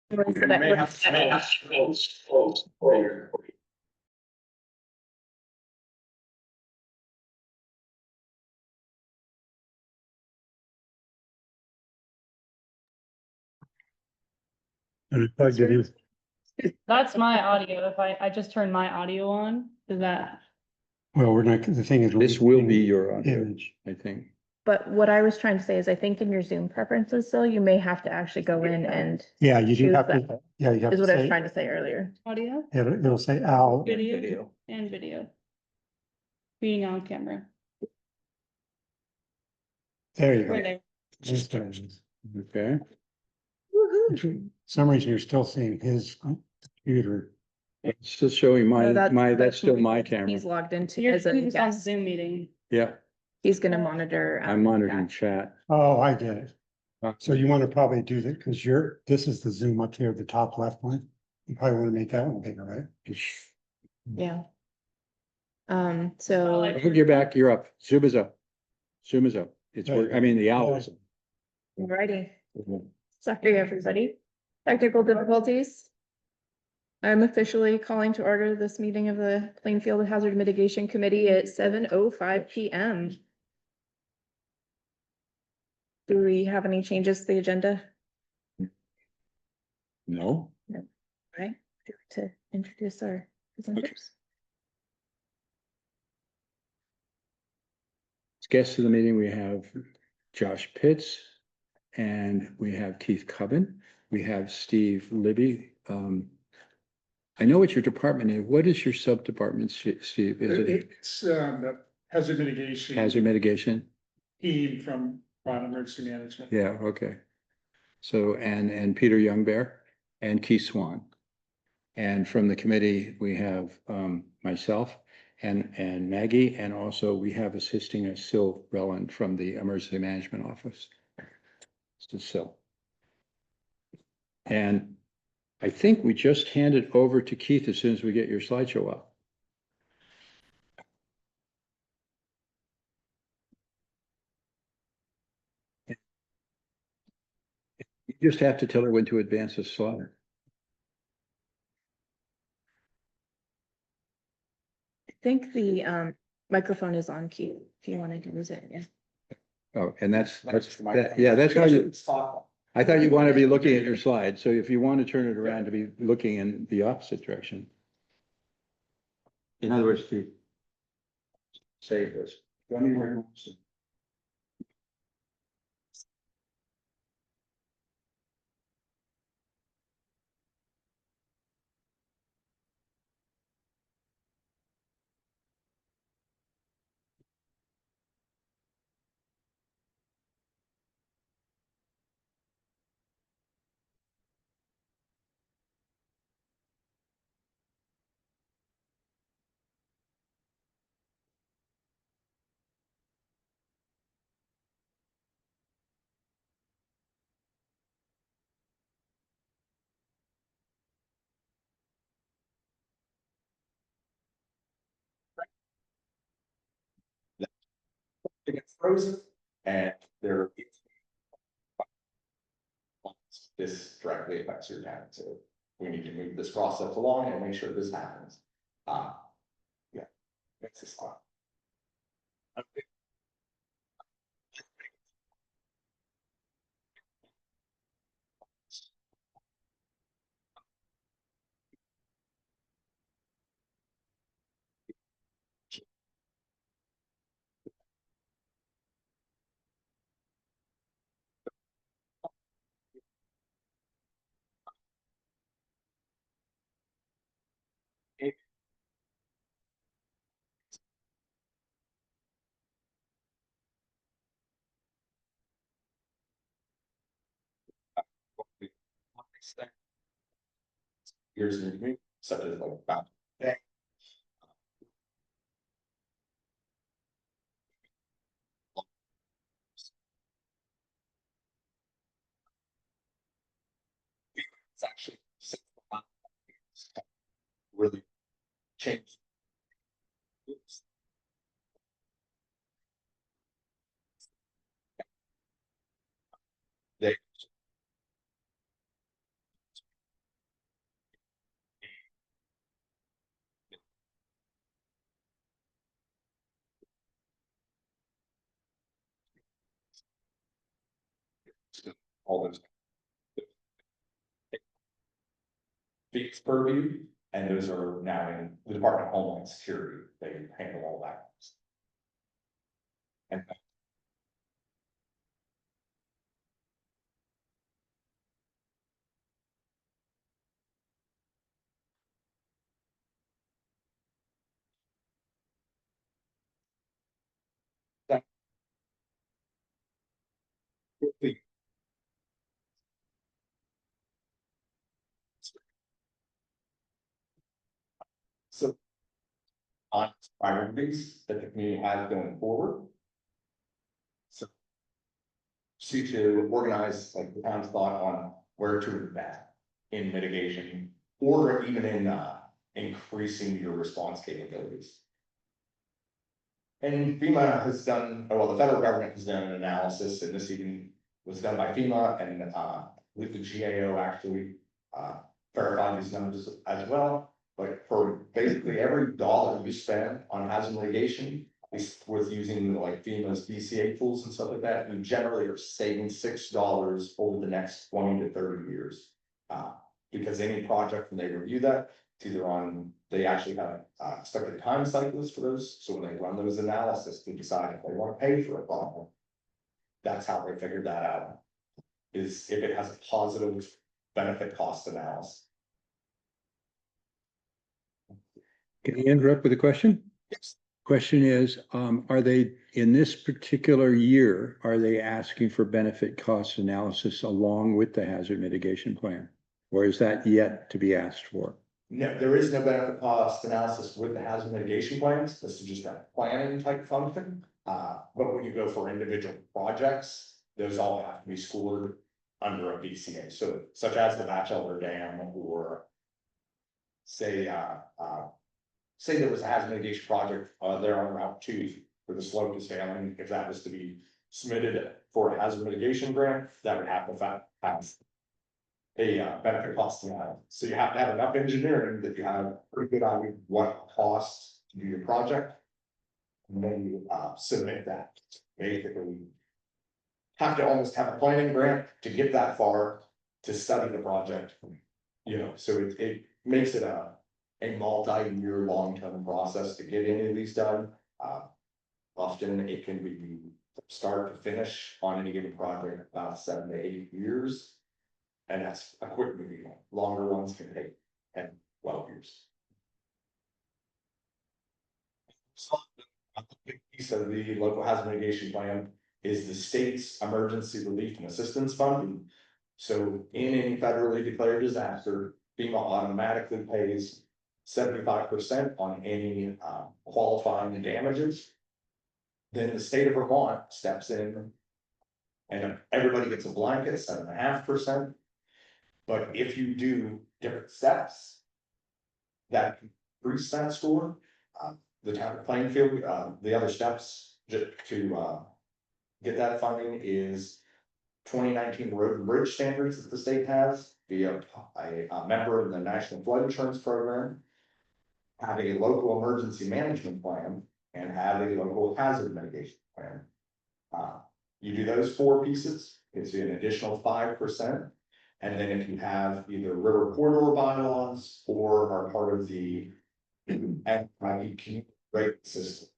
And it plugged it in. That's my audio. If I just turn my audio on, is that? Well, we're not, the thing is. This will be your audio, Image. I think. But what I was trying to say is I think in your Zoom preferences, still, you may have to actually go in and Yeah, you do choose have that, to, yeah, you have is to what I was say, trying to say earlier. Audio, it'll say Al. video, and video. Being on camera. There you Right go. there. Just there it is. Okay. For some reason, you're still seeing his computer. It's just showing No, that's still my camera. He's logged into You're as a just on guest. Zoom meeting. Yeah, He's gonna monitor. I'm monitoring chat. Oh, I get it. So you want to probably do that because this is the Zoom up here, the top left one. You probably want to make that one bigger, right? Yeah. So I think you're back, you're up. Zoom is up. Zoom is up. It's work, I mean, the owl is. alrighty. Sorry, everybody. Technical difficulties. I'm officially calling to order this meeting of the Plainfield Hazard Mitigation Committee at 7:05 PM. Do we have any changes to the agenda? No, Right, to introduce our presenters. as guests of the meeting, we have Josh Pitts and we have Keith Cubbin. We have Steve Libby. I know what your department is. What is your sub-department, Steve? Is it It's the hazard mitigation hazard mitigation? team from Ron Emergency Management. Yeah, okay. So, and Peter Youngbear and Keith Swan. And from the committee, we have myself and Maggie, and also we have assisting us Sil Relland from the Emergency Management Office. So Sil. And I think we just hand it over to Keith as soon as we get your slideshow up. You just have to tell her when to advance the slide. I think the microphone is on cue if you wanted to use it, yeah. Oh, and that's yeah, that's how you, I thought you want to be looking at your slide. So if you want to turn it around to be looking in the opposite direction. In other words, to say this. It gets frozen and there. This directly affects your data, so we need to move this process along and make sure this happens. Yeah, makes this fun. Here's the new, such as like about. It's actually really changed. Oops. They all those. Fixed purview, and those are now in the Department of Homeland Security, they handle all that. And that. So. On priorities that the community has going forward. So. See to organize like the town's thought on where to invest in mitigation or even in increasing your response capabilities. And FEMA has done, well, the federal government has done an analysis, and this even was done by FEMA and with the GAO actually verified these numbers as well. But for basically every dollar you spend on hazard mitigation, with using like FEMA's BCA tools and stuff like that, you generally are saving $6 over the next 20 to 30 years. Because any project, when they review that, it's either on, they actually have expected time cycles for those. So when they run those analysis to decide if they want to pay for a problem, that's how they figured that out. Is if it has a positive benefit cost analysis. Can you interrupt with a question? Yes. Question is, are they, in this particular year, are they asking for benefit cost analysis along with the hazard mitigation plan? Or is that yet to be asked for? No, there is no benefit cost analysis with the hazard mitigation plans. This is just a planning type function. But when you go for individual projects, those all have to be scored under a BCA. So such as the Batchelor Dam or say, say there was a hazard mitigation project there on Route 2 where the slope is failing. If that was to be submitted for a hazard mitigation grant, that would have to have a benefit cost analysis. So you have to have enough engineering that you have pretty good idea what costs to do your project. And then you submit that. Basically, have to almost have a planning grant to get that far to study the project. You know, so it makes it a multi-year, long-term process to get any of these done. Often it can be start to finish on any given project about 7 to 8 years. And that's a quick movie. Longer ones can take 10, 12 years. So a big piece of the local hazard mitigation plan is the state's emergency relief and assistance fund. So in any federally declared disaster, FEMA automatically pays 75% on any qualifying damages. Then the state of Vermont steps in and everybody gets a blanket 7.5%. But if you do different steps that increase that score, the town of Plainfield, the other steps to get that funding is 2019 road and bridge standards that the state has, be a member of the National Flood Insurance Program, have a local emergency management plan, and have a local hazard mitigation plan. You do those 4 pieces, it's an additional 5%. And then if you have either river corridor bylaws or are part of the community rate system.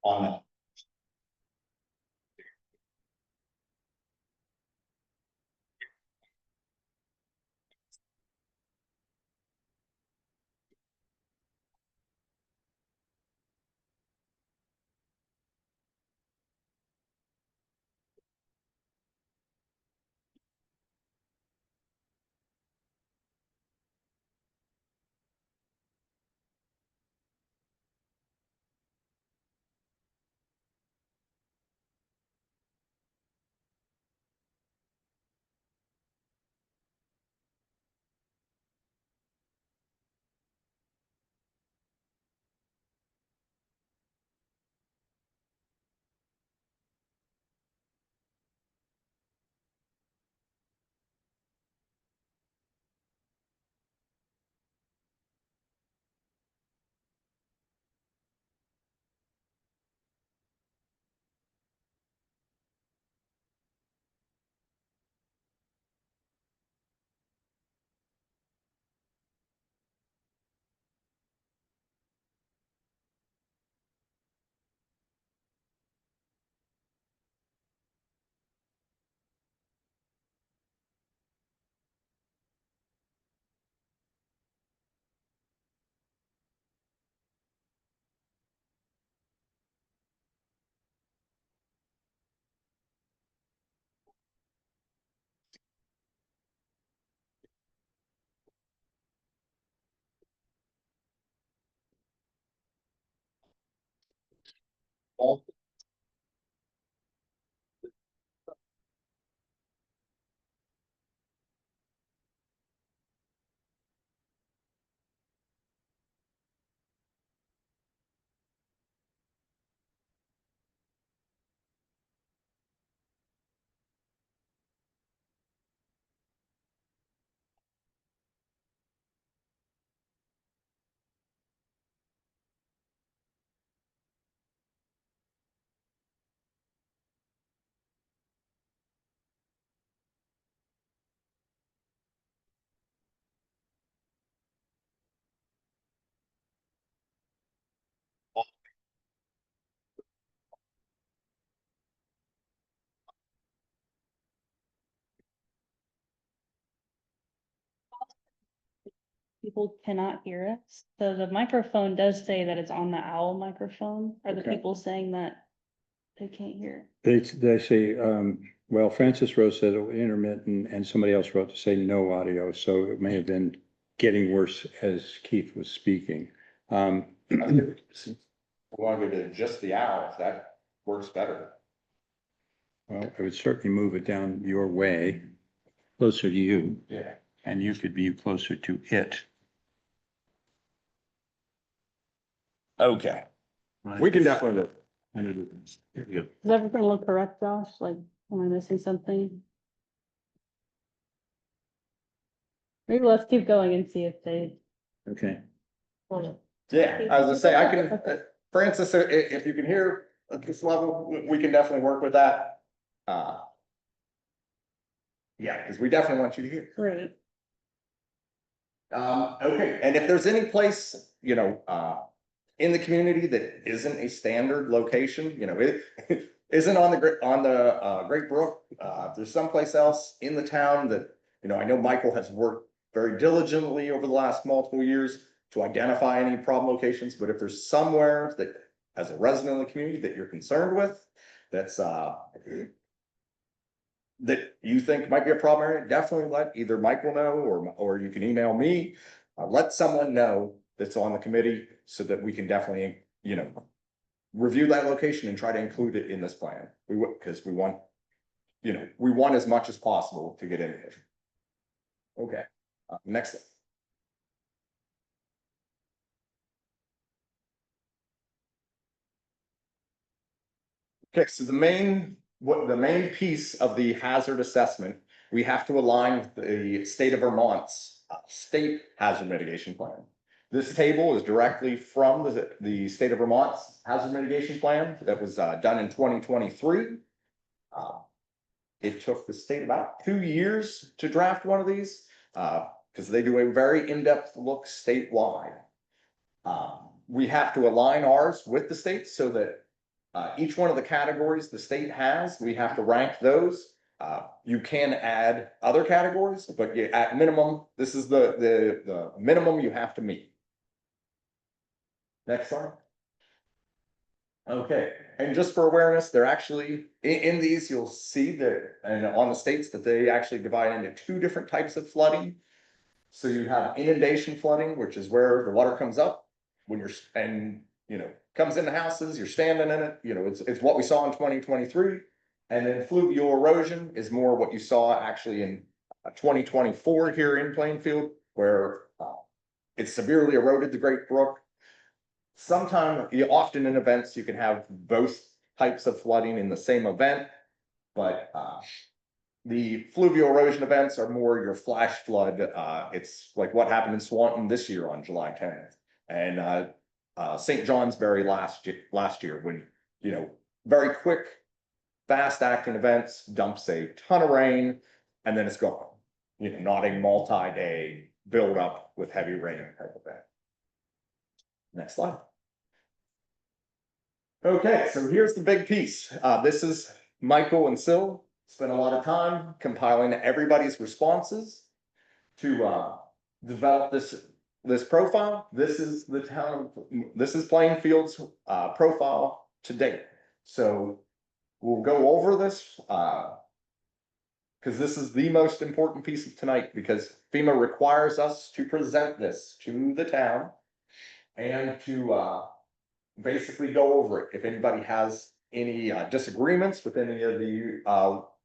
On that. people cannot hear us. So the microphone does say that it's on the owl microphone. Are the Okay. people saying that they can't hear? They say, well, Francis Rose said intermittent and somebody else wrote to say no audio, so it may have been getting worse as Keith was speaking. We want to go to just the owl, if that works better. Well, I would certainly move it down your way, closer to you, Yeah. and you could be closer to it. Okay, we can definitely do it. Does everything look correct, Josh? Like, am I missing something? Maybe let's keep going and see if they. Okay. Well, Yeah, I was gonna say, I can, Francis, if you can hear at this level, we can definitely work with that. Yeah, because we definitely want you to hear. Right. Okay, and if there's any place, in the community that isn't a standard location, it isn't on the Great Brook, if there's someplace else in the town that, I know Michael has worked very diligently over the last multiple years to identify any problem locations, but if there's somewhere that, as a resident of the community, that you're concerned with, that's that you think might be a problem area, definitely let either Michael know, or you can email me. Let someone know that's on the committee so that we can definitely, review that location and try to include it in this plan. Because we want, we want as much as possible to get in there. Okay, next thing. Okay, so the main piece of the hazard assessment, we have to align with the state of Vermont's state hazard mitigation plan. This table is directly from the state of Vermont's hazard mitigation plan that was done in 2023. It took the state about 2 years to draft one of these because they do a very in-depth look statewide. We have to align ours with the state so that each one of the categories the state has, we have to rank those. You can add other categories, but at minimum, this is the minimum you have to meet. Next slide. Okay, and just for awareness, they're actually, in these, you'll see that, and on the states, that they actually divide into 2 different types of flooding. So you have inundation flooding, which is where the water comes up when comes into houses, you're standing in it, it's what we saw in 2023. And then fluvial erosion is more what you saw actually in 2024 here in Plainfield, where it severely eroded the Great Brook. Often in events, you can have both types of flooding in the same event, but the fluvial erosion events are more your flash flood. It's like what happened in Swanton this year on July 10th. And St. Johnsbury last year, when, very quick, fast acting events, dumps a ton of rain, and then it's gone. Not a multi-day build up with heavy rain type of event. Next slide. Okay, so here's the big piece. This is Michael and Sil spent a lot of time compiling everybody's responses to develop this profile. This is Plainfield's profile to date. So we'll go over this because this is the most important piece of tonight, because FEMA requires us to present this to the town and to basically go over it. If anybody has any disagreements with any of the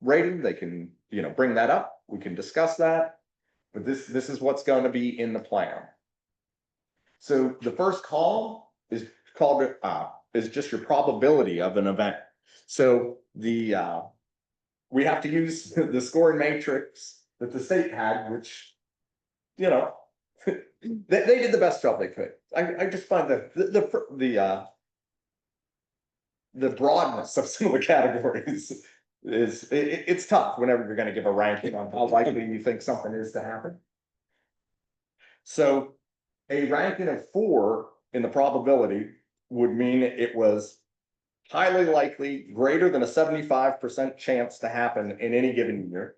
rating, they can bring that up. We can discuss that. But this is what's going to be in the plan. So the first column is called is just your probability of an event. So we have to use the scoring matrix that the state had, which they did the best job they could. I just find that the broadness of some of the categories it's tough whenever you're going to give a ranking on how likely you think something is to happen. So a ranking of 4 in the probability would mean it was highly likely, greater than a 75% chance to happen in any given year.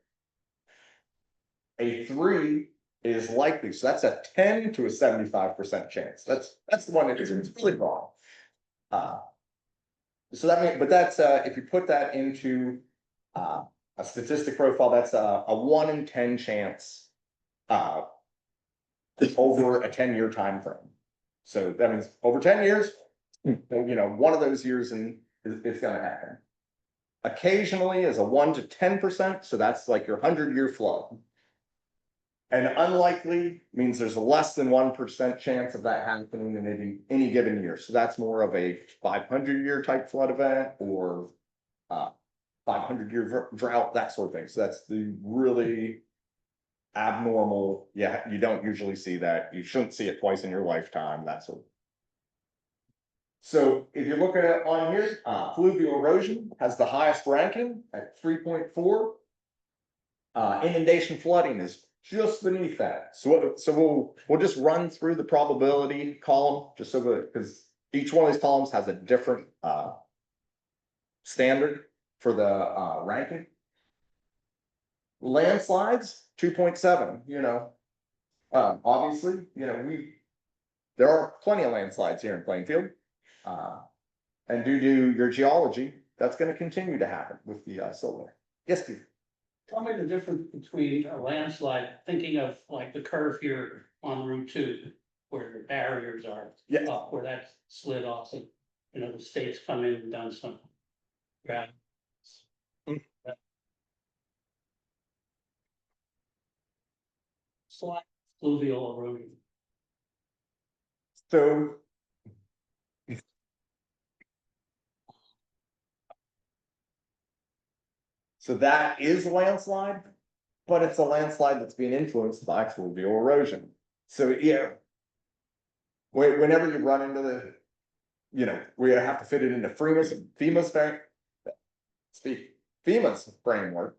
A 3 is likely, so that's a 10 to a 75% chance. That's the one that is, it's really wrong. So that means, but that's, if you put that into, a statistic profile, that's a 1 in 10 chance, over a 10-year time frame. So that means over 10 years, one of those years and it's gonna happen. Occasionally is a 1 to 10%, so that's like your 100-year flood. And unlikely means there's a less than 1% chance of that happening in any given year. So that's more of a 500-year type flood event or 500-year drought, that sort of thing. So that's the really abnormal. Yeah, you don't usually see that. You shouldn't see it twice in your lifetime. That sort of. So if you look at it on here, fluvial erosion has the highest ranking at 3.4. Inundation flooding is just beneath that. So we'll just run through the probability column just so that, because each one of these columns has a different standard for the ranking. Landslides 2.7. Obviously, there are plenty of landslides here in Plainfield. And due to your geology, that's going to continue to happen with the silt layer. Yes, Steve. Tell me the difference between a landslide, thinking of like the curve here on Route 2, where the barriers are. Yeah. Up where that's slid off, and, the state's come in and done some. Ground. Slide fluvial erosion. So that is a landslide, but it's a landslide that's being influenced by fluvial erosion. So yeah, whenever you run into we have to fit it into FEMA's framework.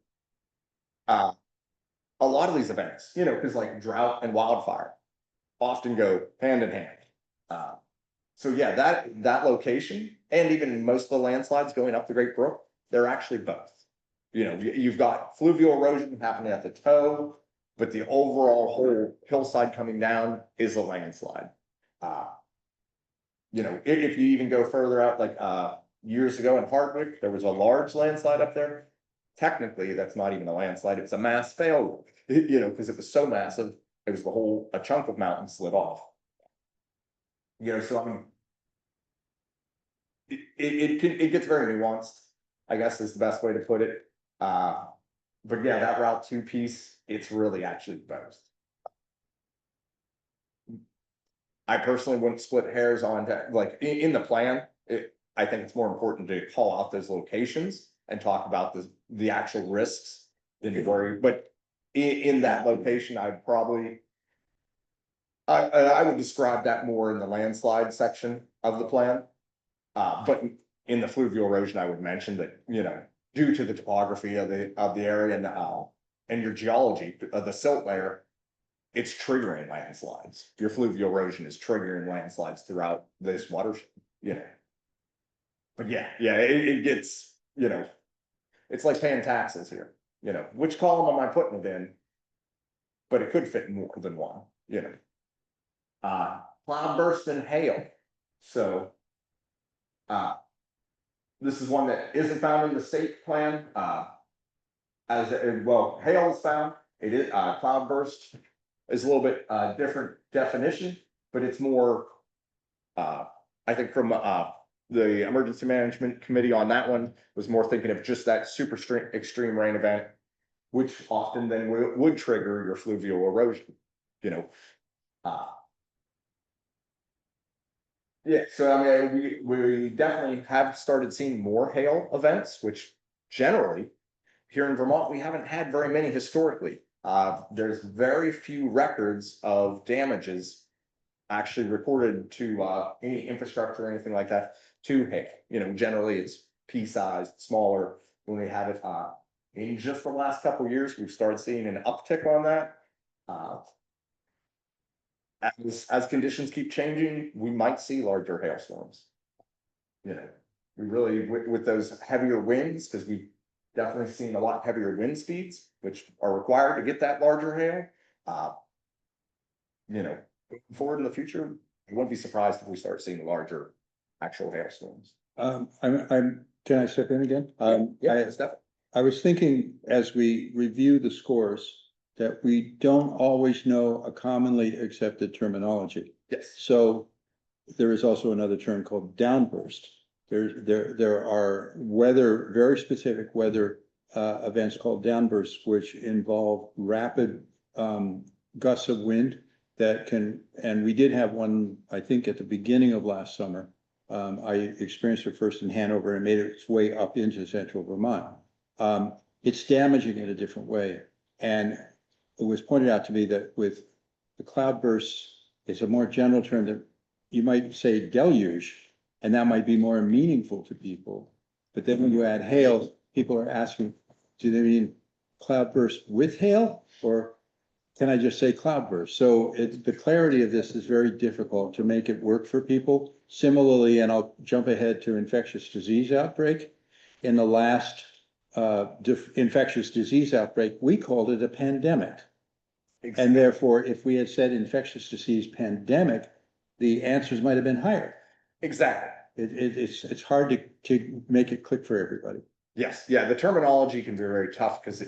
A lot of these events, because like drought and wildfire often go hand in hand. So yeah, that location, and even most of the landslides going up the Great Brook, they're actually both. You've got fluvial erosion happening at the toe, but the overall whole hillside coming down is a landslide. If you even go further out, like years ago in Hardwick, there was a large landslide up there. Technically, that's not even a landslide, it's a mass failure, because it was so massive, it was a chunk of mountain slid off. So I mean, it gets very nuanced, I guess is the best way to put it. But yeah, that Route 2 piece, it's really actually both. I personally wouldn't split hairs on that, like in the plan. I think it's more important to call out those locations and talk about the actual risks than to worry. But in that location, I would describe that more in the landslide section of the plan. But in the fluvial erosion, I would mention that, due to the topography of the area and your geology of the silt layer, it's triggering landslides. Your fluvial erosion is triggering landslides throughout this watershed, But yeah, it gets, it's like paying taxes here, which column am I putting it in? But it could fit more than one, Cloudburst and hail. So, this is one that isn't found in the state plan. Hail is found. It is cloudburst is a little bit different definition, but it's more. I think from the emergency management committee on that one was more thinking of just that super extreme rain event, which often then would trigger your fluvial erosion. Yeah, so I mean, we definitely have started seeing more hail events, which generally here in Vermont, we haven't had very many historically. There's very few records of damages actually recorded to any infrastructure or anything like that to hail. Generally it's pea-sized, smaller. When we have it in just the last couple of years, we've started seeing an uptick on that. As conditions keep changing, we might see larger hailstorms. We really, with those heavier winds, because we've definitely seen a lot heavier wind speeds, which are required to get that larger hail. you know, moving forward in the future, I wouldn't be surprised if we start seeing larger actual hailstorms. Can I step in again? Yeah, it's definitely. I was thinking as we review the scores, that we don't always know a commonly accepted terminology. Yes. So there is also another term called downburst. There are weather, very specific weather events called downbursts, which involve rapid gusts of wind that can, and we did have one, I think, at the beginning of last summer. I experienced it first in Hanover and made its way up into central Vermont. It's damaging in a different way. And it was pointed out to me that with the cloudbursts, it's a more general term that you might say deluge, and that might be more meaningful to people. But then when you add hail, people are asking, do they mean cloudburst with hail, or can I just say cloudburst? So the clarity of this is very difficult to make it work for people. Similarly, and I'll jump ahead to infectious disease outbreak. In the last infectious disease outbreak, we called it a pandemic. And therefore, if we had said infectious disease pandemic, the answers might have been higher. Exactly. It's hard to make it click for everybody. Yes, yeah, the terminology can be very tough because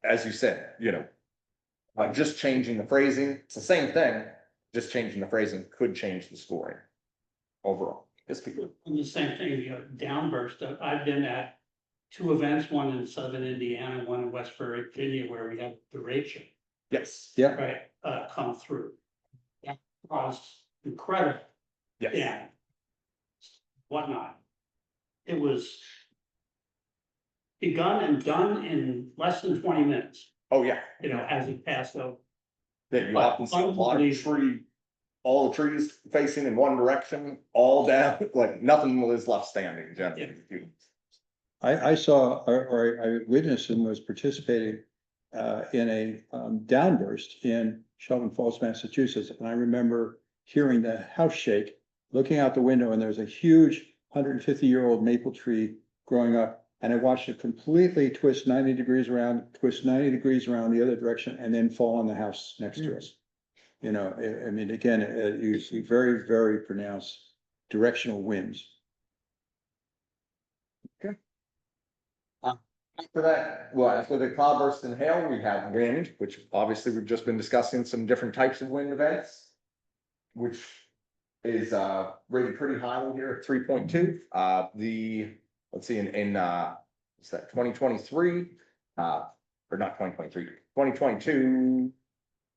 as you said, you know, just changing the phrasing, it's the same thing, just changing the phrasing could change the scoring overall. Yes, people. And the same thing, you know, downburst, I've been at two events, one in southern Indiana, one in West Virginia, where we had the derecho, Yes. Yeah. right, come through. That caused incredible Yes. damage, whatnot. It was begun and done in less than 20 minutes, Oh, yeah. you know, as it passed over. Yeah, you often see a lot of all the trees facing in one direction, all down, like nothing was left standing generally. I saw, or I witnessed and was participating in a downburst in Shelburne Falls, Massachusetts. And I remember hearing the house shake, looking out the window, and there was a huge 150-year-old maple tree growing up. And I watched it completely twist 90 degrees around, twist 90 degrees around the other direction, and then fall on the house next to us. You know, I mean, again, you see very, very pronounced directional winds. After that, well, after the cloudburst and hail, we have wind, which obviously we've just been discussing some different types of wind events, which is rated pretty highly here at 3.2. Let's see, what's that, 2023, or not 2023, 2022,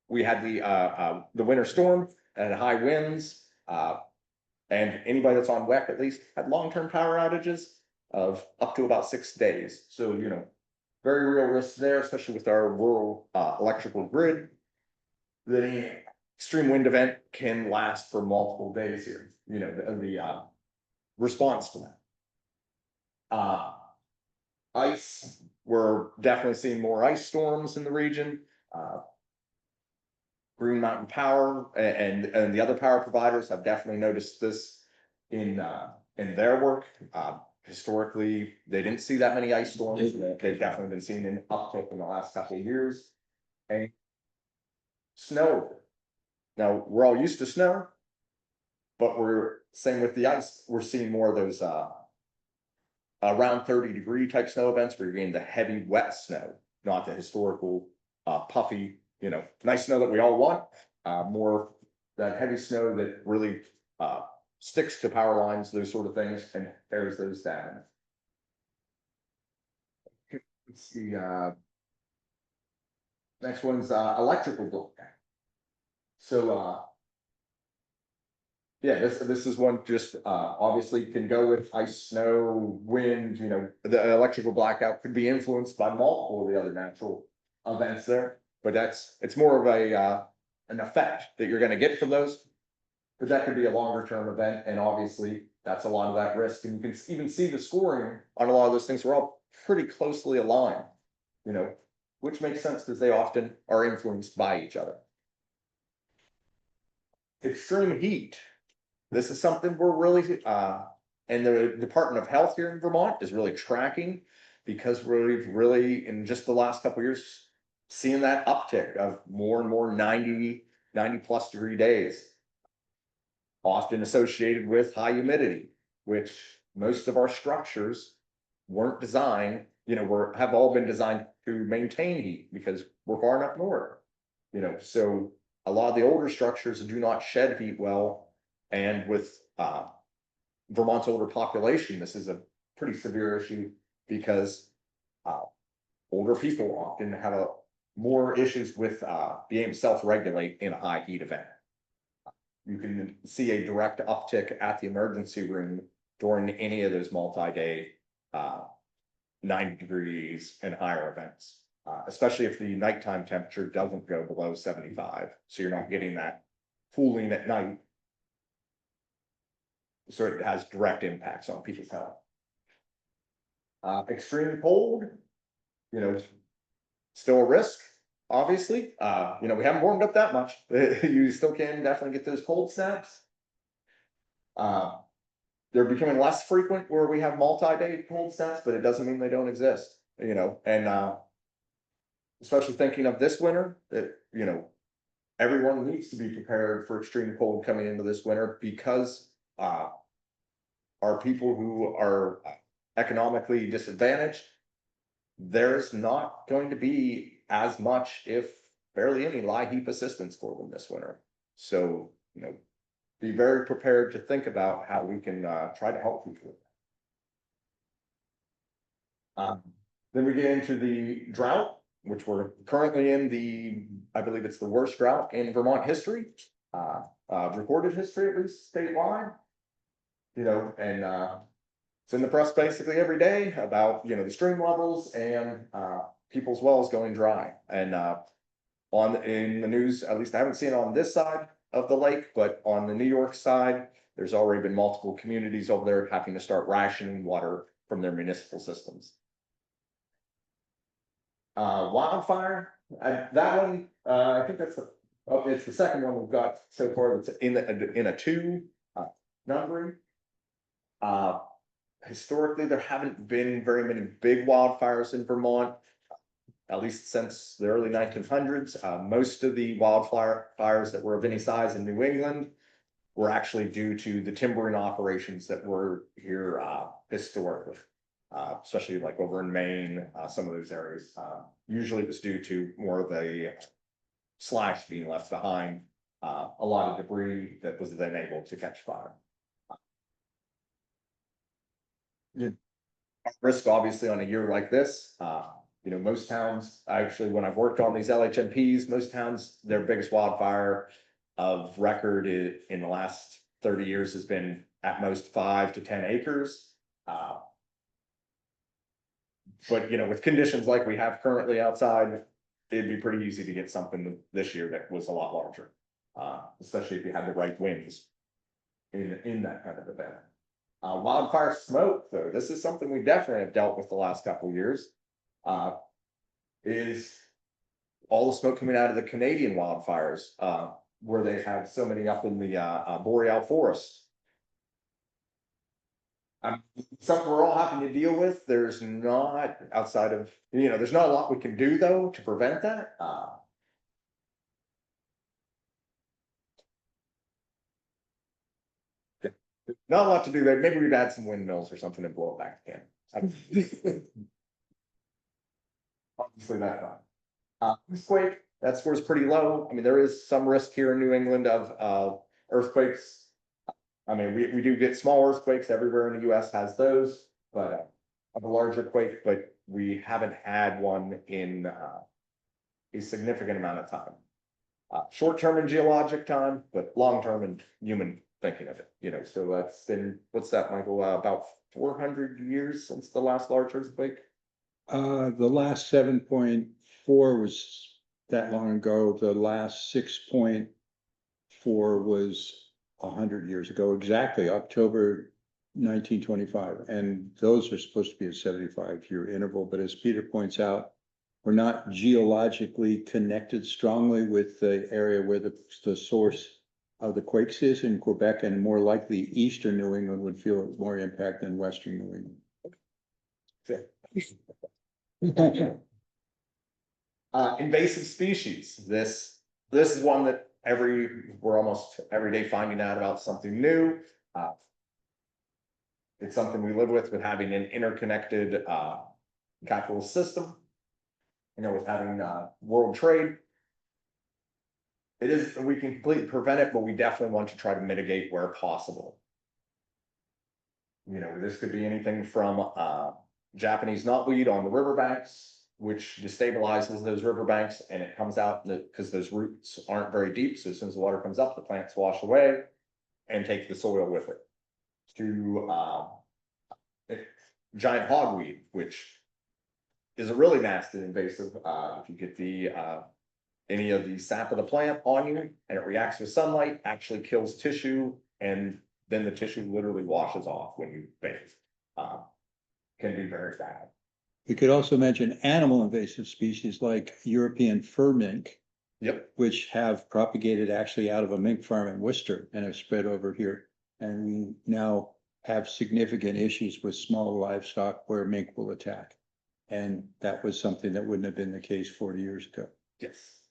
we had the winter storm and high winds, and anybody that's on WEC at least had long-term power outages of up to about 6 days. So, you know, very real risks there, especially with our rural electrical grid. The extreme wind event can last for multiple days here, you know, the response to that. Ice, we're definitely seeing more ice storms in the region. Green Mountain Power and the other power providers have definitely noticed this in their work. Historically, they didn't see that many ice storms. They've definitely been seeing an uptick in the last couple of years. And snow. Now, we're all used to snow, but we're same with the ice. We're seeing more of those around 30-degree type snow events where you're getting the heavy wet snow, not the historical puffy, you know, nice snow that we all want. More that heavy snow that really sticks to power lines, those sort of things, and tears those down. Let's see, next one's electrical blackout. So yeah, this is one just obviously can go with ice, snow, wind, you know, the electrical blackout could be influenced by multiple of the other natural events there, but it's more of an effect that you're going to get from those. But that could be a longer term event, and obviously that's a lot of that risk. And you can even see the scoring on a lot of those things. We're all pretty closely aligned, you know, which makes sense because they often are influenced by each other. Extreme heat. This is something we're really, and the Department of Health here in Vermont is really tracking, because we've really, in just the last couple of years, seeing that uptick of more and more 90, 90+ degree days. Often associated with high humidity, which most of our structures weren't designed, have all been designed to maintain heat because we're far enough north. So a lot of the older structures do not shed heat well, and with Vermont's older population, this is a pretty severe issue because older people often have more issues with being able to self-regulate in a high heat event. You can see a direct uptick at the emergency room during any of those multi-day 90 degrees and higher events, especially if the nighttime temperature doesn't go below 75. So you're not getting that cooling at night. So it has direct impacts on people's health. Extreme cold, still a risk, obviously. We haven't warmed up that much. You still can definitely get those cold snaps. They're becoming less frequent where we have multi-day cold snaps, but it doesn't mean they don't exist, and especially thinking of this winter, that, everyone needs to be prepared for extreme cold coming into this winter because our people who are economically disadvantaged, there's not going to be as much, if barely any, live heat assistance for them this winter. So, be very prepared to think about how we can try to help people. Then we get into the drought, which we're currently in I believe it's the worst drought in Vermont history, recorded history, at least statewide. And it's in the press basically every day about, the stream levels and people's wells going dry. And in the news, at least I haven't seen it on this side of the lake, but on the New York side, there's already been multiple communities over there having to start rationing water from their municipal systems. Wildfire, that one, I think it's the second one we've got so far that's in a 2 numbering. Historically, there haven't been very many big wildfires in Vermont, at least since the early 1900s. Most of the wildfires that were of any size in New England were actually due to the timbering operations that were here historically, especially like over in Maine, some of those areas. Usually it was due to more of a slash being left behind, a lot of debris that was then able to catch fire. Risk, obviously, on a year like this, most towns, actually, when I've worked on these LHMPs, most towns, their biggest wildfire of record in the last 30 years has been at most 5 to 10 acres. But, with conditions like we have currently outside, it'd be pretty easy to get something this year that was a lot larger, especially if you had the right winds in that kind of event. Wildfire smoke, though, this is something we definitely have dealt with the last couple of years, is all the smoke coming out of the Canadian wildfires, where they have so many up in the boreal forest. Something we're all having to deal with. There's not, outside of, there's not a lot we can do, though, to prevent that. Not a lot to do there. Maybe we'd add some windmills or something and blow it back again. Obviously not. Earthquake, that score's pretty low. I mean, there is some risk here in New England of earthquakes. I mean, we do get small earthquakes. Everywhere in the US has those, but of a larger quake, but we haven't had one in a significant amount of time. Short-term in geologic time, but long-term in human thinking of it, so that's been, what's that, Michael, about 400 years since the last large earthquake? The last 7.4 was that long ago. The last 6.4 was 100 years ago, exactly October 1925. And those are supposed to be a 75-year interval. But as Peter points out, we're not geologically connected strongly with the area where the source of the quakes is in Quebec, and more likely eastern New England would feel more impact than western New England. Invasive species. This is one that we're almost every day finding out about something new. It's something we live with having an interconnected, capitalist system. You know, with having, world trade. It is, we can completely prevent it, but we definitely want to try to mitigate where possible. You know, this could be anything from, Japanese knotweed on the riverbanks, which destabilizes those riverbanks, and it comes out because those roots aren't very deep. So as soon as the water comes up, the plants wash away and take the soil with it. To giant hogweed, which is a really nasty invasive. If you get the any of the sap of the plant on you and it reacts with sunlight, actually kills tissue, and then the tissue literally washes off when you bathe. Can be very bad. We could also mention animal invasive species like European fur mink, Yep. which have propagated actually out of a mink farm in Worcester and have spread over here. And we now have significant issues with small livestock where mink will attack. And that was something that wouldn't have been the case 40 years ago. Yes.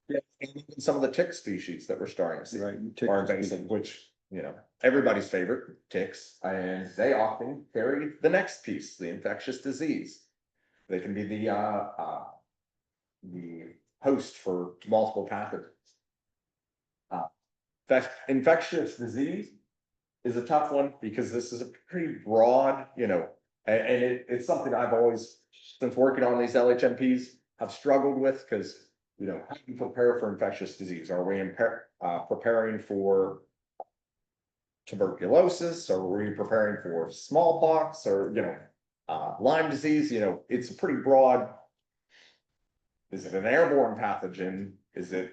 Yeah, and even some of the tick species that we're starting to see Right. are invasive, which, you know, everybody's favorite, ticks, and they often carry the next piece, the infectious disease. They can be the host for multiple pathogens. Infectious disease is a tough one because this is a pretty broad, you know, and it's something I've always, since working on these LHMPs, have struggled with, because, you know, how do you prepare for infectious disease? Are we preparing for tuberculosis? Or are we preparing for smallpox, or, you know, Lyme disease? You know, it's a pretty broad. Is it an airborne pathogen? Is it,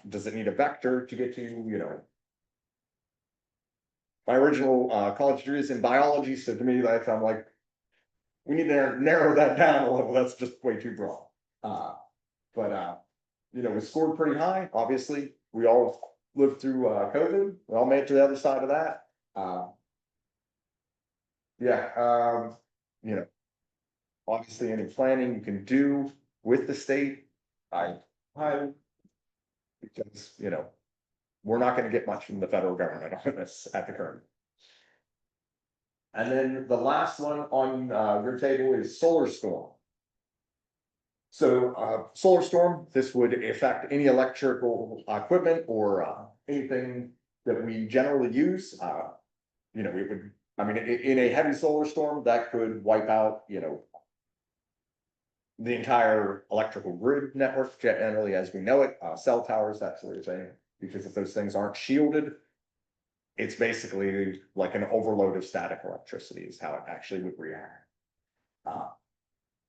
does it need a vector to get to, you know? My original college degree is in biology, so to me, that's, I'm like, we need to narrow that down a little. That's just way too broad. You know, we scored pretty high. Obviously, we all lived through COVID. We all made it to the other side of that. You know, obviously, any planning you can do with the state, because, you know, we're not going to get much from the federal government on this at the current. And then the last one on your table is solar storm. So solar storm, this would affect any electrical equipment or anything that we generally use. You know, it would, I mean, in a heavy solar storm, that could wipe out, you know, the entire electrical grid network generally as we know it, cell towers, that sort of thing. Because if those things aren't shielded, it's basically like an overload of static electricity is how it actually would react.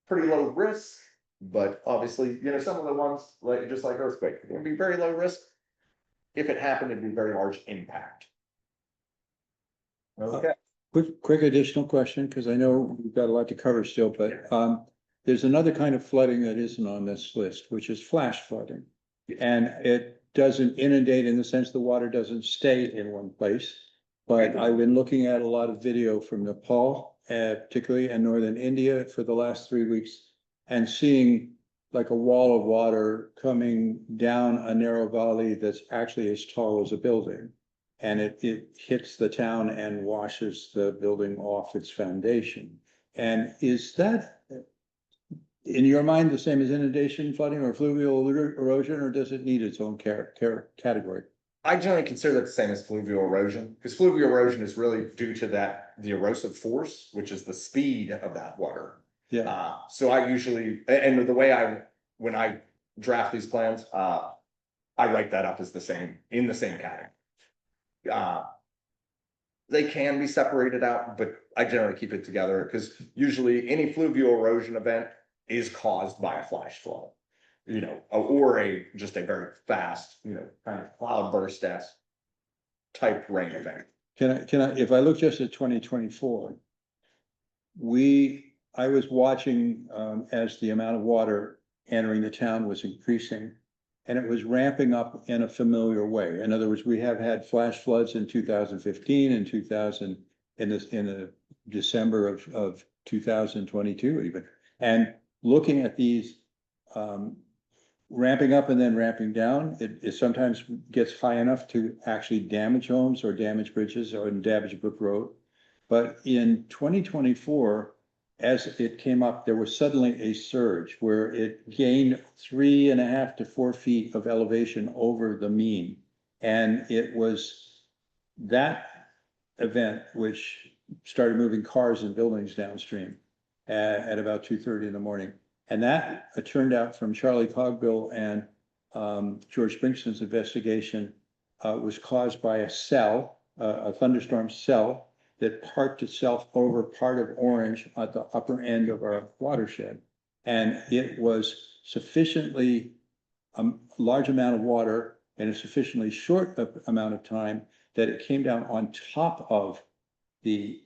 Pretty low risk, but obviously, you know, some of the ones like just like earthquake, it would be very low risk. If it happened, it'd be very large impact. Okay. Quick additional question, because I know we've got a lot to cover still, but there's another kind of flooding that isn't on this list, which is flash flooding. And it doesn't inundate in the sense the water doesn't stay in one place. But I've been looking at a lot of video from Nepal, particularly in northern India for the last 3 weeks, and seeing like a wall of water coming down a narrow valley that's actually as tall as a building. And it hits the town and washes the building off its foundation. And is that, in your mind, the same as inundation flooding or fluvial erosion, or does it need its own category? I generally consider that the same as fluvial erosion, because fluvial erosion is really due to the erosive force, which is the speed of that water. Yeah. So I usually, and the way when I draft these plans, I write that up as in the same category. They can be separated out, but I generally keep it together because usually any fluvial erosion event is caused by a flash flood, you know, or just a very fast, you know, kind of cloudburst type rain event. Can I, if I look just at 2024, I was watching as the amount of water entering the town was increasing, and it was ramping up in a familiar way. In other words, we have had flash floods in 2015 and in the December of 2022 even. And looking at these ramping up and then ramping down. It sometimes gets high enough to actually damage homes or damage bridges or damage Brook Road. But in 2024, as it came up, there was suddenly a surge where it gained 3.5 to 4 feet of elevation over the mean. And it was that event which started moving cars and buildings downstream at about 2:30 in the morning. And that, it turned out from Charlie Cogbill and George Springston's investigation, was caused by a thunderstorm cell that parked itself over part of Orange at the upper end of our watershed. And it was sufficiently large amount of water in a sufficiently short amount of time that it came down on top of the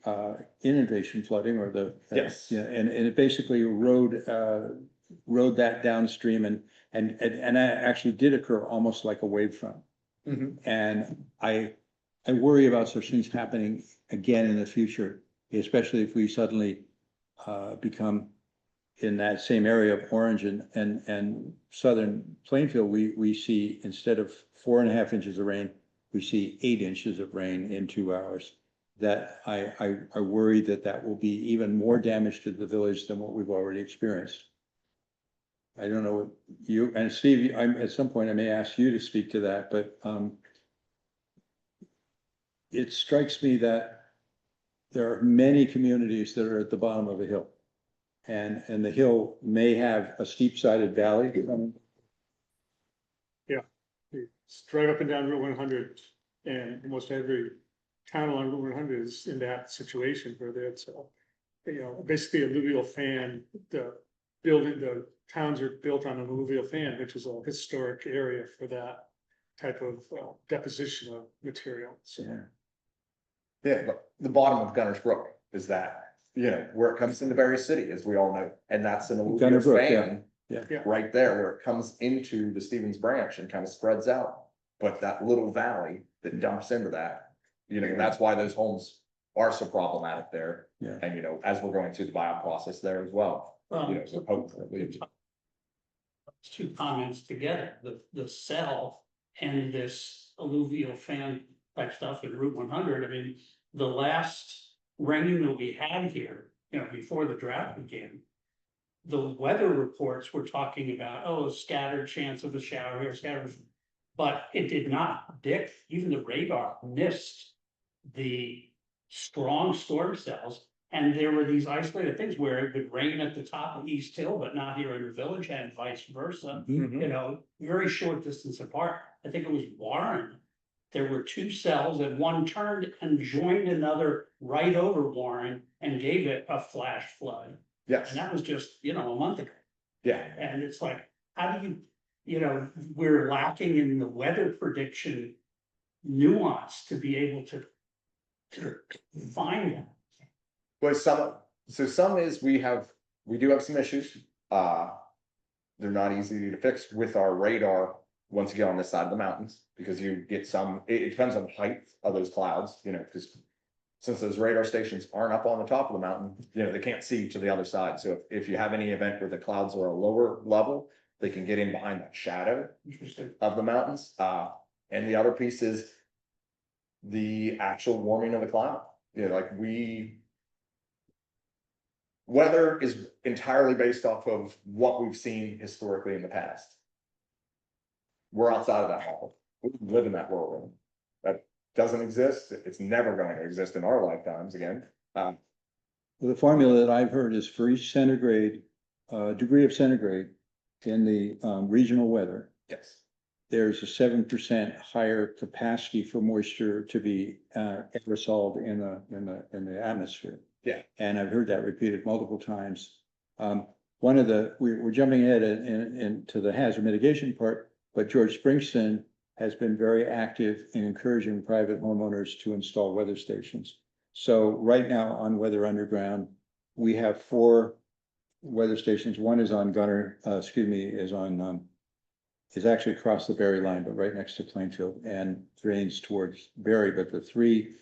inundation flooding or the. Yes. Yeah, and it basically rode that downstream and that actually did occur almost like a wavefront. Mhm. And I worry about such things happening again in the future, especially if we suddenly become in that same area of Orange and southern Plainfield, we see, instead of 4.5 inches of rain, we see 8 inches of rain in 2 hours. That I worry that will be even more damage to the village than what we've already experienced. I don't know what you, and Steve, at some point I may ask you to speak to that, but it strikes me that there are many communities that are at the bottom of a hill. And the hill may have a steep-sided valley. It's drive up and down Route 100, and almost every town along Route 100 is in that situation where it's, basically alluvial fan. The towns are built on an alluvial fan, which is a historic area for that type of deposition of material. So. Yeah. Yeah, but the bottom of Gunner's Brook is that, where it comes into Berry City, as we all know, and that's an alluvial Gunner Brook, yeah. fan. Yeah. Right there, where it comes into the Stevens Branch and kind of spreads out. But that little valley that dumps into that, that's why those homes are so problematic there. Yeah. And, as we're going through the buyout process there as well, Well, so hopefully. two comments together, the cell and this alluvial fan type stuff in Route 100. I mean, the last rain that we had here, before the drought began, the weather reports were talking about, scattered chance of a shower here, scattered. But it did not predict, even the radar missed the strong storm cells. And there were these isolated things where it would rain at the top of East Hill, but not here in the village, and vice versa. Very short distance apart. I think it was Warren. There were 2 cells and one turned and joined another right over Warren and gave it a flash flood. Yes, And that was just, a month ago. yeah, And it's like, how do we're lacking in the weather prediction nuance to be able to find that. but some is, we do have some issues. They're not easy to fix with our radar once you get on this side of the mountains, because you get it depends on the height of those clouds, because since those radar stations aren't up on the top of the mountain, they can't see to the other side. So if you have any event where the clouds are a lower level, they can get in behind that shadow of the mountains. And the other piece is the actual warming of the climate. Weather is entirely based off of what we've seen historically in the past. We're outside of that model. We live in that world. That doesn't exist. It's never going to exist in our lifetimes again. The formula that I've heard is for each centigrade, degree of centigrade in the regional weather, Yes. there's a 7% higher capacity for moisture to be aerosoled in the atmosphere. Yeah. And I've heard that repeated multiple times. We're jumping ahead into the hazard mitigation part, but George Springston has been very active in encouraging private homeowners to install weather stations. So right now on Weather Underground, we have 4 weather stations. One is on is actually across the Berry line, but right next to Plainfield, and drains towards Berry. But the 3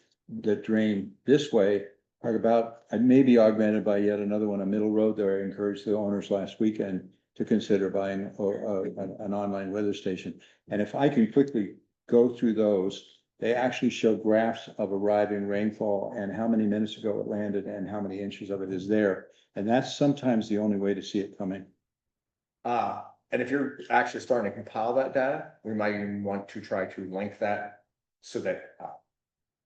that drain this way are about, and maybe augmented by yet another one on Middle Road that I encouraged the owners last weekend to consider buying an online weather station. And if I can quickly go through those, they actually show graphs of arriving rainfall and how many minutes ago it landed and how many inches of it is there. And that's sometimes the only way to see it coming. And if you're actually starting to compile that data, we might even want to try to link that so that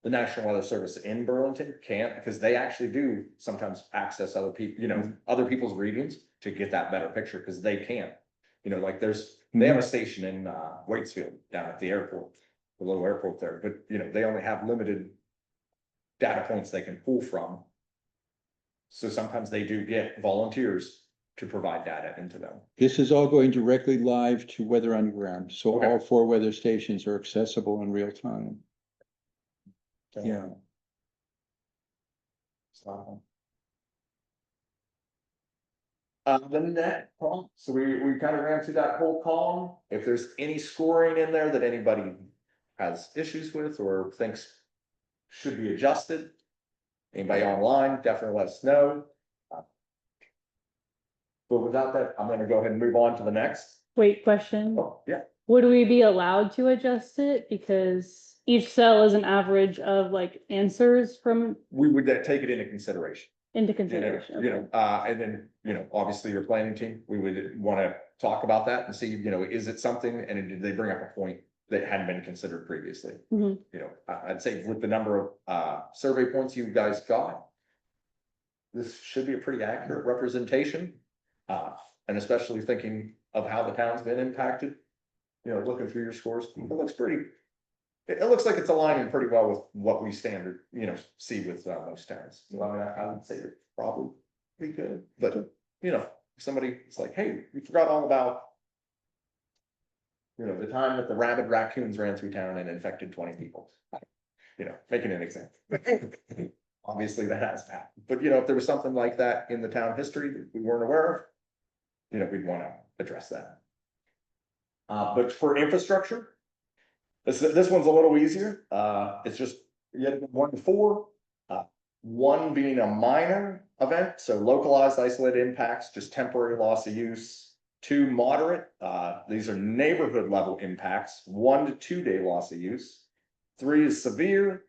the National Weather Service in Burlington can't, because they actually do sometimes access other people, you know, other people's readings to get that better picture, because they can't. You know, like they have a station in Waitsfield down at the airport, the little airport there, but you know, they only have limited data points they can pull from. So sometimes they do get volunteers to provide data into them. This is all going directly live to Weather Underground, so Okay. all 4 weather stations are accessible in real time. Yeah. The net column, so we kind of ran through that whole column. If there's any scoring in there that anybody has issues with or thinks should be adjusted, anybody online, definitely let us know. But without that, I'm gonna go ahead and move on to the next. Wait, question. Oh, yeah. Would we be allowed to adjust it? Because each cell is an average of like answers from We would take it into consideration. into You know, consideration. you know, and then, you know, obviously your planning team, we would want to talk about that and see, you know, is it something, and did they bring up a point that hadn't been considered previously? Mhm. You know, I'd say with the number of survey points you guys got, this should be a pretty accurate representation. And especially thinking of how the town's been impacted, you know, looking through your scores, it looks pretty, it looks like it's aligning pretty well with what we standard, you know, see with most towns. So I mean, I would say it's probably pretty good, but you know, if somebody is like, hey, we forgot all about, you know, the time that the rabid raccoons ran through town and infected 20 people. You know, making an example. Obviously that has happened, but you know, if there was something like that in the town history that we weren't aware of, you know, we'd want to address that. But for infrastructure, this one's a little easier. It's just, you had 1 to 4. 1 being a minor event, so localized isolated impacts, just temporary loss of use. 2 moderate, these are neighborhood level impacts, 1 to 2 day loss of use. 3 is severe,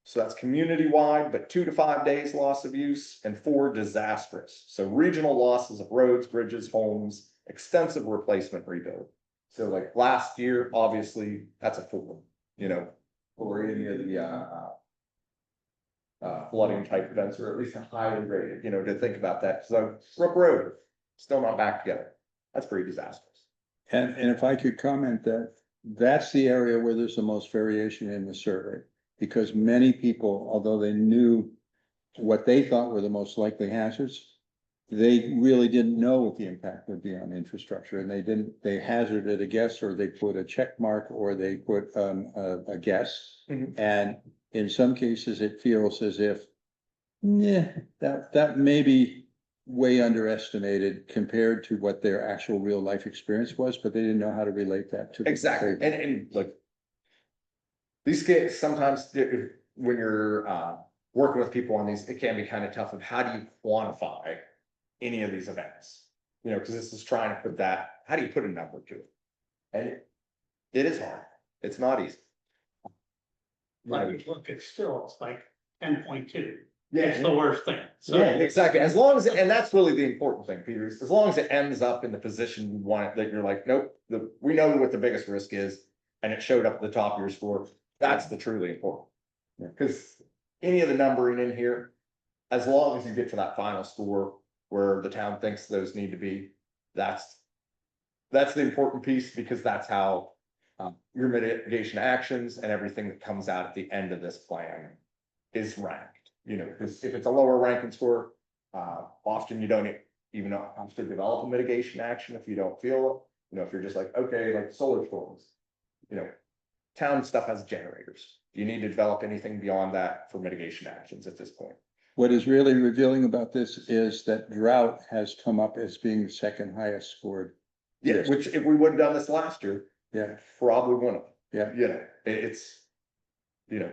so that's community wide, but 2 to 5 days loss of use. And 4 disastrous, so regional losses of roads, bridges, homes, extensive replacement rebuild. So like last year, obviously, that's a 4, you know, or any of the flooding type events, or at least highly rated, you know, to think about that. So Brook Road, still not back together. That's pretty disastrous. And if I could comment that, that's the area where there's the most variation in the survey. Because many people, although they knew what they thought were the most likely hazards, they really didn't know what the impact would be on infrastructure, and they hazarded a guess, or they put a check mark, or they put a guess. Mhm. And in some cases, it feels as if, yeah, that may be way underestimated compared to what their actual real life experience was, but they didn't know how to relate that to. Exactly, and like these kids sometimes, when you're working with people on these, it can be kind of tough of how do you quantify any of these events? You know, because this is trying to put that, how do you put a number to it? And it is hard, it's not easy. Like, look, it's still, it's like 10.2. Yeah. It's the worst thing. So Yeah, exactly. As long as, and that's really the important thing, Peter, is as long as it ends up in the position you want it, that you're like, nope, we know what the biggest risk is, and it showed up at the top of your score. That's the truly important. Because any of the numbering in here, as long as you get to that final score where the town thinks those need to be, that's the important piece, because that's how your mitigation actions and everything that comes out at the end of this plan is ranked. You know, because if it's a lower ranking score, often you don't even know how to develop a mitigation action if you don't feel it. You know, if you're just like, okay, like solar storms, you know, town stuff has generators. Do you need to develop anything beyond that for mitigation actions at this point? What is really revealing about this is that drought has come up as being the second highest scored. Yeah, Yes. which if we would have done this last year, Yeah, probably wouldn't have. yeah. You know, it's, you know,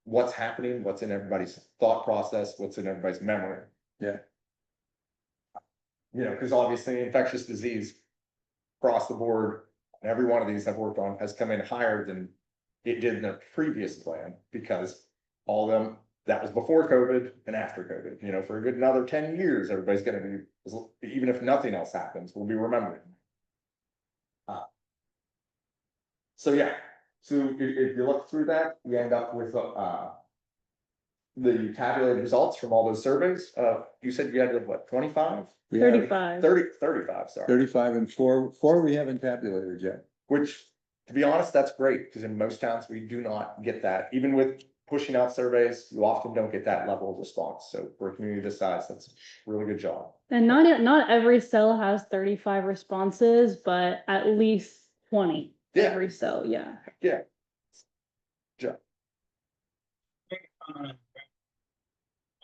what's happening, what's in everybody's thought process, what's in everybody's memory. Yeah. You know, because obviously infectious disease across the board, every one of these I've worked on has come in higher than it did in the previous plan, because all of them, that was before COVID and after COVID, you know, for a good another 10 years, everybody's gonna be, even if nothing else happens, we'll be remembering. So yeah, so if you look through that, we end up with the tabulated results from all those surveys. You said you had what, 25? We have 35. 35, sorry. 35 and four we haven't tabulated yet. Which, to be honest, that's great, because in most towns, we do not get that. Even with pushing out surveys, you often don't get that level of response. So for a community this size, that's a really good job. And not every cell has 35 responses, but at least 20 Yeah. every cell, yeah. Yeah.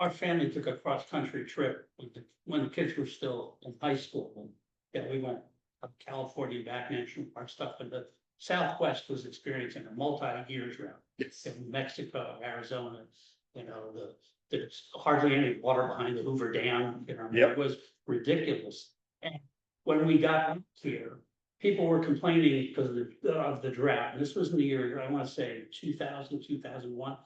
Our family took a cross-country trip when the kids were still in high school. And yeah, we went up California, back national park stuff, but the Southwest was experiencing a multi-year drought. Yes. In Mexico, Arizona, you know, there's hardly any water behind the Hoover Dam, you know, Yep. it was ridiculous. And when we got up here, people were complaining because of the drought. And this was in the year, I want to say 2000, 2001.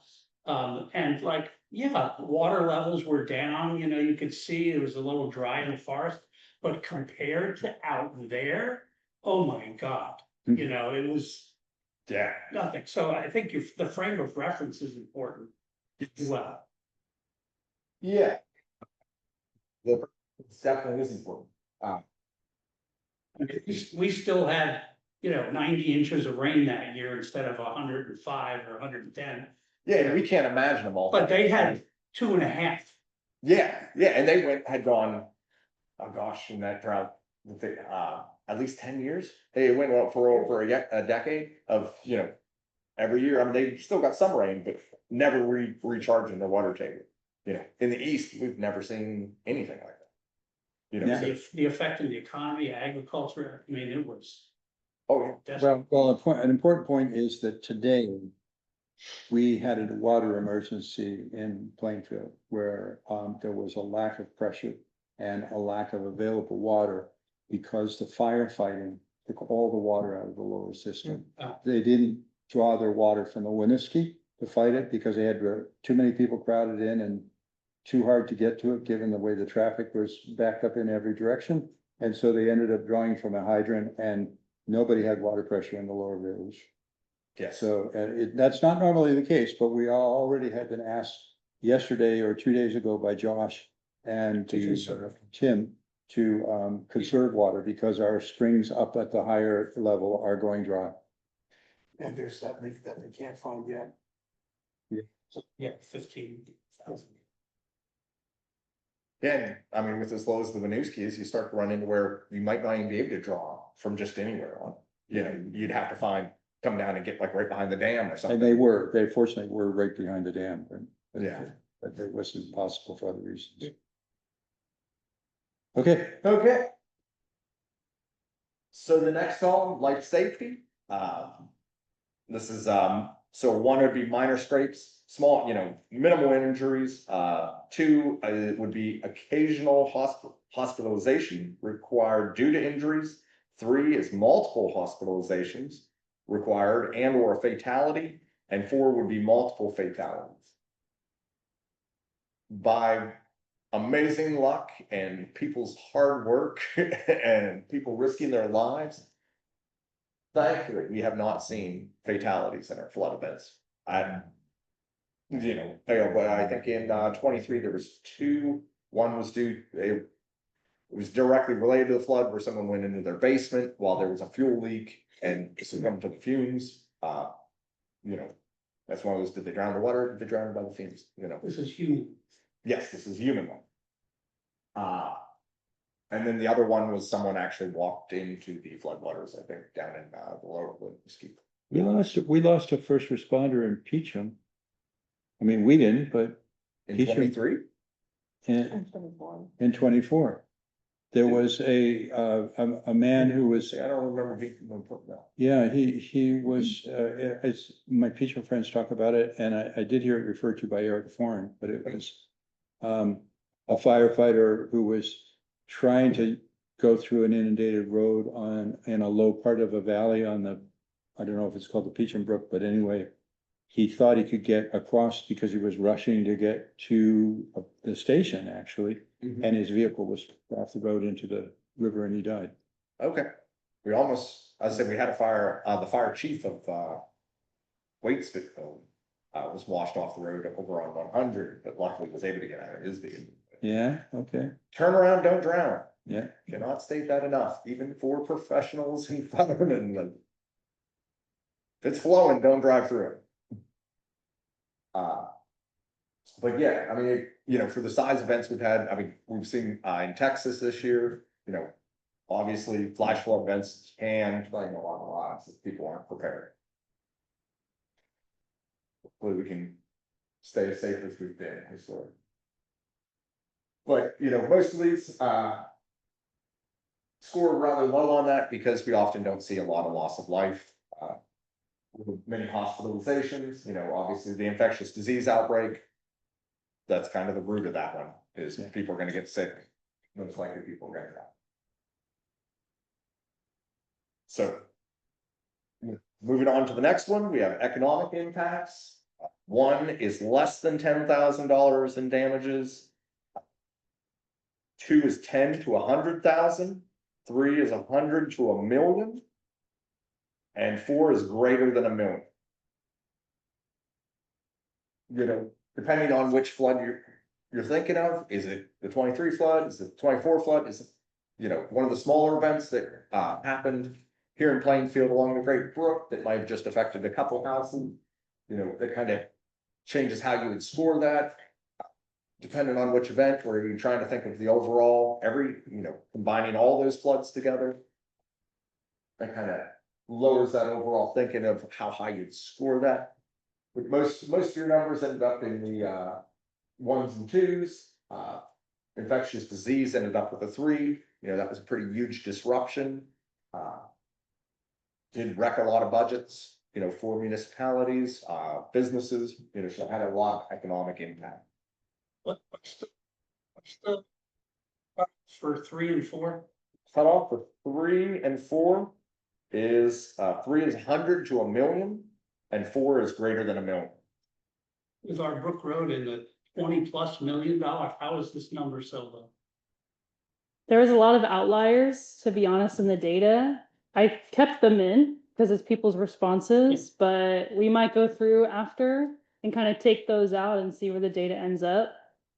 And like, yeah, water levels were down, you know, you could see it was a little dry in the forest, but compared to out there, oh my God, you know, it was Yeah. nothing. So I think the frame of reference is important as well. Yeah. It definitely is important. We still had, you know, 90 inches of rain that year instead of 105 or 110, Yeah, and we can't imagine them all. but they had 2.5. Yeah, and they had gone, oh gosh, in that drought, at least 10 years. They went on for over a decade of, you know, every year. I mean, they still got some rain, but never recharging the water table. You know, in the east, we've never seen anything like that. You know, Yeah. The effect in the economy, agriculture, I mean, it was. oh, desperate. Well, an important point is that today we had a water emergency in Plainfield where there was a lack of pressure and a lack of available water because the firefighting took all the water out of the lower system. They didn't draw their water from the Winooski to fight it because they had too many people crowded in and too hard to get to it, given the way the traffic was backed up in every direction. And so they ended up drawing from a hydrant and nobody had water pressure in the lower village. yeah. So that's not normally the case, but we already had been asked yesterday or 2 days ago by Josh and Tim to conserve water because our springs up at the higher level are going dry. And there's that leak that they can't find yet. Yeah, 15,000. Yeah, I mean, with as low as the Winooski is, you start to run into where you might not even be able to draw from just anywhere on. You know, you'd have to come down and get like right behind the dam or And something. they fortunately were right behind the dam, but Yeah. but it wasn't possible for other reasons. Okay, Okay. So the next column, life safety. This is, so one would be minor scrapes, small, you know, minimal injuries. Two, would be occasional hospitalization required due to injuries. Three is multiple hospitalizations required and or a fatality. And four would be multiple fatalities. By amazing luck and people's hard work and people risking their lives, thankfully, we have not seen fatalities in our flood events. But I think in 23 there was two. One was it was directly related to the flood where someone went into their basement while there was a fuel leak and succumbed to the fumes. That's one of those, did they drown the water? Did they drown by the fumes? This is human. Yes, this is human one. And then the other one was someone actually walked into the floodwaters, I think, down in the lower Winooski. we lost a first responder in Peacham. I mean, we didn't, but In Peacham- 23? in 24. There was a man who was, I don't remember being put that. yeah, he was, as my Peacham friends talk about it, and I did hear it referred to by Eric Foran, but it was a firefighter who was trying to go through an inundated road in a low part of a valley on the, I don't know if it's called the Peach and Brook, but anyway, he thought he could get across because he was rushing to get to the station, actually, and his vehicle was off the road into the river and he died. Okay, we almost, I said we had a fire, the fire chief of, Waitsfield, was washed off the road over on 100, but luckily was able to get out of his vehicle. Yeah, okay, Turn around, don't drown. yeah. Cannot state that enough, even for professionals and firemen. If it's flowing, don't drive through it. But yeah, I mean, for the size events we've had, I mean, we've seen, in Texas this year, obviously flash flood events can claim a lot of lives if people aren't prepared. Hopefully we can stay as safe as we've been historically. But, most of these, score rather low on that because we often don't see a lot of loss of life. Many hospitalizations, obviously the infectious disease outbreak. That's kind of the root of that one, is people are gonna get sick. Most likely people are gonna die. So. Moving on to the next one, we have economic impacts. One is less than $10,000 in damages. 2 is 10 to 100,000. 3 is 100 to 1,000,000. And 4 is greater than 1,000,000. Depending on which flood you're thinking of, is it the 23 flood? Is it the 24 flood? Is it, one of the smaller events that happened here in Plainfield along the Great Brook that might have just affected a couple houses? That kind of changes how you would score that. Depending on which event, or you're trying to think of the overall, combining all those floods together. That kind of lowers that overall thinking of how high you'd score that. But most of your numbers ended up in the 1s and 2s. Infectious disease ended up with a 3. That was a pretty huge disruption. Did wreck a lot of budgets, for municipalities, businesses, so it had a lot of economic impact. What's the for 3 and 4? Cut off for 3 and 4 is 3 is 100 to 1,000,000 and 4 is greater than 1,000,000. With our Brook Road in the $20+ million, how is this number so low? There was a lot of outliers, to be honest, in the data. I kept them in because it's people's responses, but we might go through after and kind of take those out and see where the data ends up.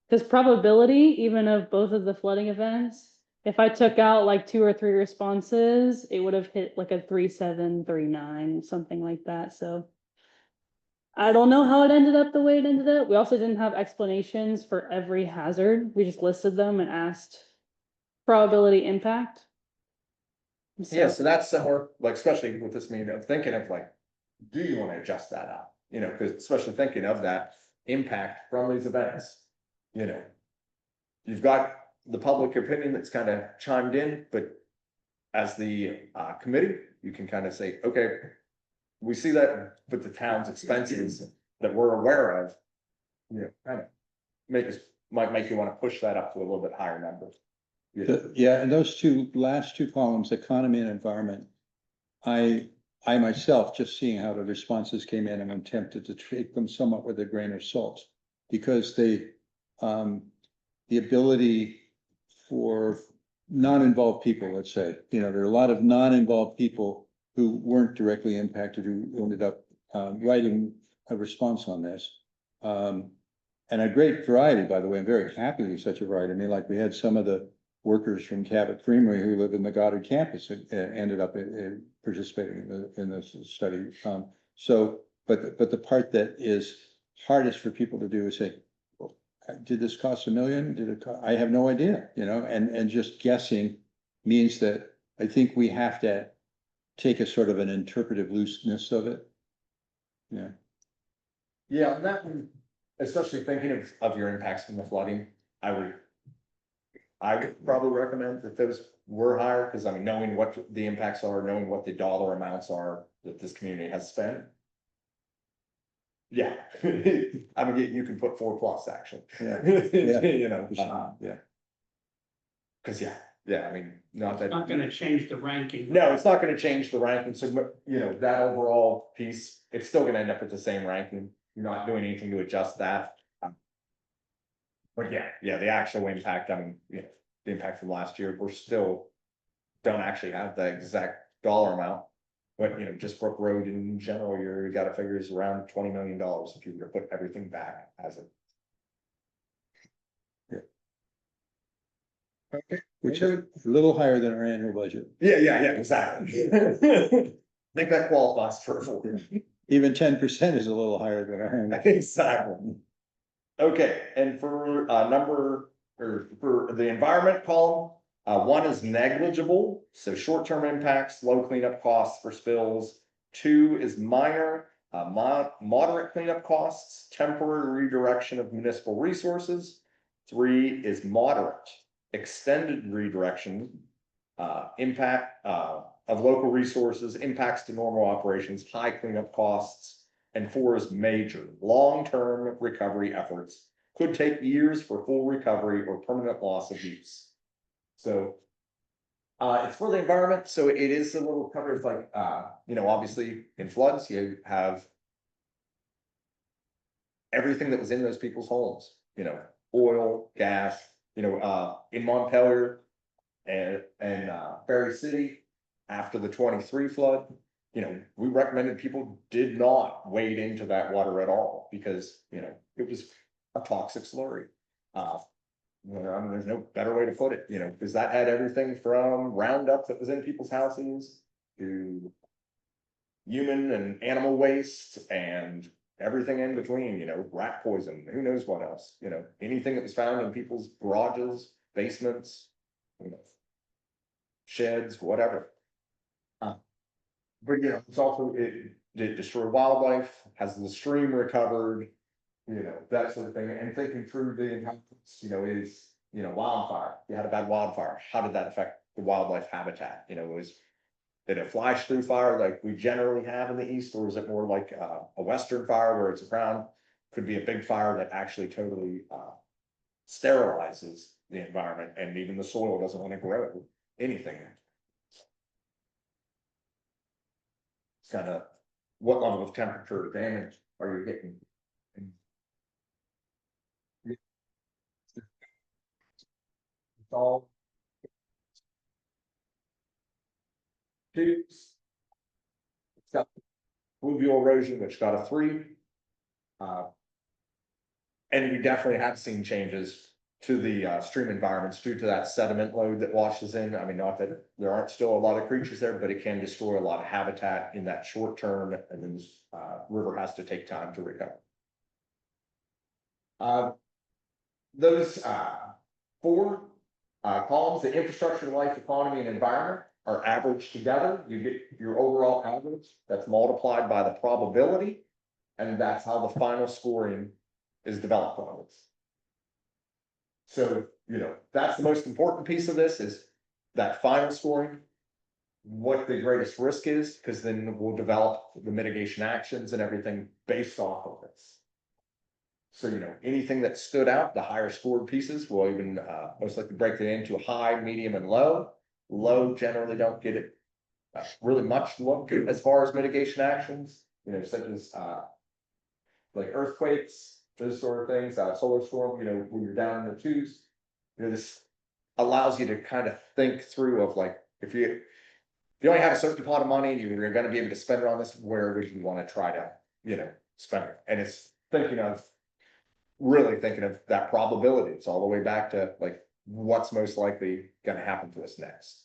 Because probability, even of both of the flooding events, if I took out like 2 or 3 responses, it would have hit like a 3.7, 3.9, something like that. So I don't know how it ended up the way it ended up. We also didn't have explanations for every hazard. We just listed them and asked probability impact. Yeah, so that's similar, like, especially with this meeting, of thinking of like, do you want to adjust that out? Because especially thinking of that impact from these events. You've got the public opinion that's kind of chimed in, but as the committee, you can kind of say, okay, we see that with the town's expenses that we're aware of, kind of might make you want to push that up to a little bit higher number. Yeah, and those last two columns, economy and environment, I myself, just seeing how the responses came in, I'm tempted to treat them somewhat with a grain of salt. Because the ability for non-involved people, let's say, there are a lot of non-involved people who weren't directly impacted, who ended up writing a response on this. And a great variety, by the way. I'm very happy with such a variety. I mean, like, we had some of the workers from Cabot Creamery who live in the Goddard campus ended up participating in this study. But the part that is hardest for people to do is say, well, did this cost $1 million? I have no idea, and just guessing means that I think we have to take a sort of an interpretive looseness of it. Yeah. Yeah, and that one, especially thinking of your impacts from the flooding, I would probably recommend that those were higher, because I mean, knowing what the impacts are, knowing what the dollar amounts are that this community has spent. Yeah, I mean, you can put 4+ actually. Yeah. Yeah. Yeah. Cause yeah, I mean, not It's that. not gonna change the ranking. No, it's not gonna change the ranking, so, you know, that overall piece, it's still gonna end up at the same ranking, you're not doing anything to adjust that. But yeah, the actual impact, I mean, you know, the impact from last year, we're still. Don't actually have the exact dollar amount. But, you know, just Brook Road in general, you gotta figure is around $20 million if you were to put everything back as a. Which is a little higher than our annual budget. Yeah, exactly. I think that qualifies for a full. Even 10% is a little higher than our annual. Exactly. Okay, and for for the environment column, one is negligible, so short-term impacts, low cleanup costs for spills. Two is minor, moderate cleanup costs, temporary redirection of municipal resources. Three is moderate, extended redirection, impact, of local resources, impacts to normal operations, high cleanup costs. And four is major, long-term recovery efforts, could take years for full recovery or permanent loss of use. So. It's for the environment, so it is a little covered like, you know, obviously in floods, you have. Everything that was in those people's homes, you know, oil, gas, you know, in Montpelier. And Ferry City, after the 23 flood, you know, we recommended people did not wade into that water at all because, you know, it was a toxic slurry. You know, I mean, there's no better way to put it, you know, because that had everything from Roundup that was in people's houses to human and animal waste and everything in between, you know, rat poison, who knows what else, you know, anything that was found in people's garages, basements, you know, sheds, whatever. But you know, it's also, it did destroy wildlife, has the stream recovered, you know, that sort of thing, and thinking through the impacts, you know, is, you know, wildfire, you had a bad wildfire, how did that affect the wildlife habitat, you know, did it flash through fire like we generally have in the east, or is it more like a western fire where it's around, could be a big fire that actually totally sterilizes the environment, and even the soil doesn't want to grow anything. It's kind of what level of temperature damage are you getting? It's all. It's got fluvial erosion, which got a 3. And we definitely have seen changes to the stream environments due to that sediment load that washes in. I mean, not that there aren't still a lot of creatures there, but it can destroy a lot of habitat in that short term, and then river has to take time to recover. Those 4 columns, the infrastructure, life, economy, and environment, are averaged together. You get your overall average that's multiplied by the probability, and that's how the final scoring is developed on this. So, you know, that's the most important piece of this, is that final scoring, what the greatest risk is, because then we'll develop the mitigation actions and everything based off of this. So, you know, anything that stood out, the higher scored pieces will even most likely break it into high, medium, and low. Low generally don't get it really much look as far as mitigation actions, you know, such as like earthquakes, those sort of things, solar storm, you know, when you're down in the 2s, you know, this allows you to kind of think through of like, if you only have a certain pot of money and you're going to be able to spend it on this, where would you want to try to, you know, spend it? And it's really thinking of that probability. It's all the way back to like, what's most likely going to happen to us next.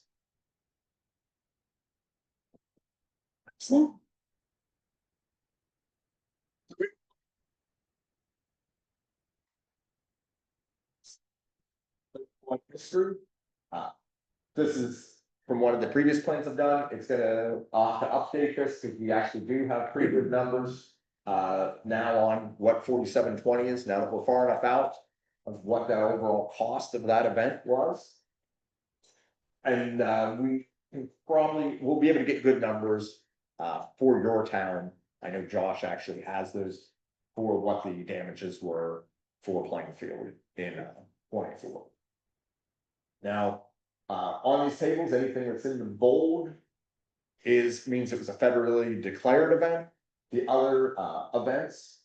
Excellent. History. This is from one of the previous plans I've done. It's gonna to update this because we actually do have pretty good numbers now on what 4720 is, now that we're far enough out of what the overall cost of that event was. And we'll be able to get good numbers for your town. I know Josh actually has those for what the damages were for Plainfield in 24. Now, on these tables, anything that's in the bold means it was a federally declared event. The other, events,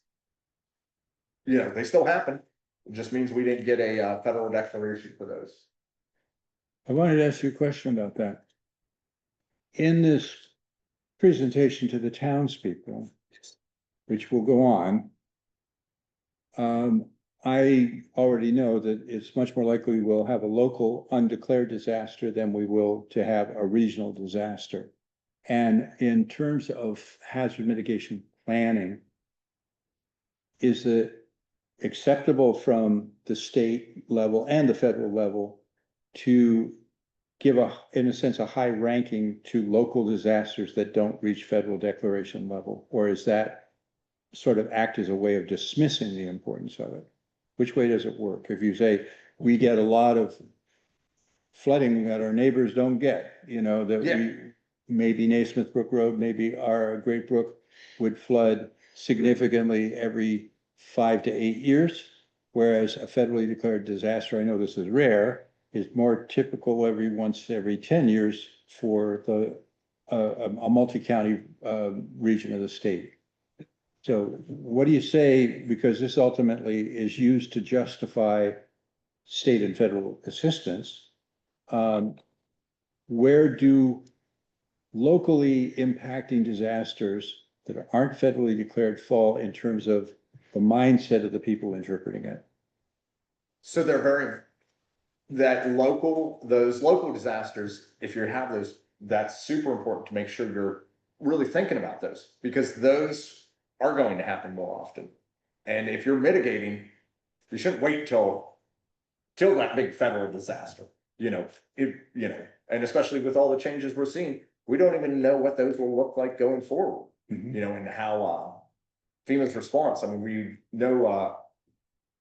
you know, they still happen. It just means we didn't get a, federal declaration for those. I wanted to ask you a question about that. In this presentation to the townspeople, which will go on, I already know that it's much more likely we'll have a local undeclared disaster than we will to have a regional disaster. And in terms of hazard mitigation planning, is it acceptable from the state level and the federal level to give in a sense, a high ranking to local disasters that don't reach federal declaration level? Or is that sort of act as a way of dismissing the importance of it? Which way does it work? If you say, we get a lot of flooding that our neighbors don't get, you know, that we, maybe Naismith Brook Road, maybe our Great Brook would flood significantly every 5 to 8 years, whereas a federally declared disaster, I know this is rare, is more typical every 10 years for the a multi-county region of the state. So what do you say, because this ultimately is used to justify state and federal assistance, where do locally impacting disasters that aren't federally declared fall in terms of the mindset of the people interpreting it? So they're those local disasters, if you have those, that's super important to make sure you're really thinking about those, because those are going to happen more often. And if you're mitigating, you shouldn't wait till that big federal disaster, and especially with all the changes we're seeing, we don't even know what those will look like going forward, and how, FEMA's response, I mean,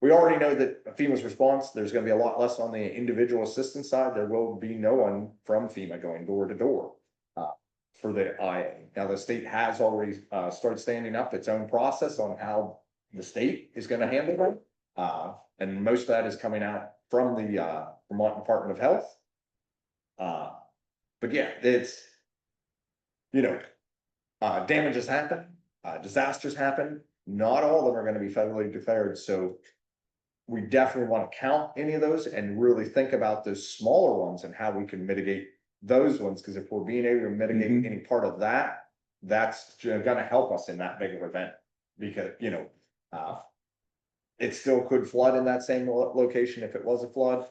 we already know that FEMA's response, there's gonna be a lot less on the individual assistance side. There will be no one from FEMA going door to door for the IA. Now, the state has already started standing up its own process on how the state is gonna handle that. And most of that is coming out from the Vermont Department of Health. But yeah, it's, damages happen, disasters happen. Not all of them are gonna be federally declared, so we definitely want to count any of those and really think about those smaller ones and how we can mitigate those ones. Because if we're being able to mitigate any part of that, that's going to help us in that bigger event. Because, it still could flood in that same location if it was a flood,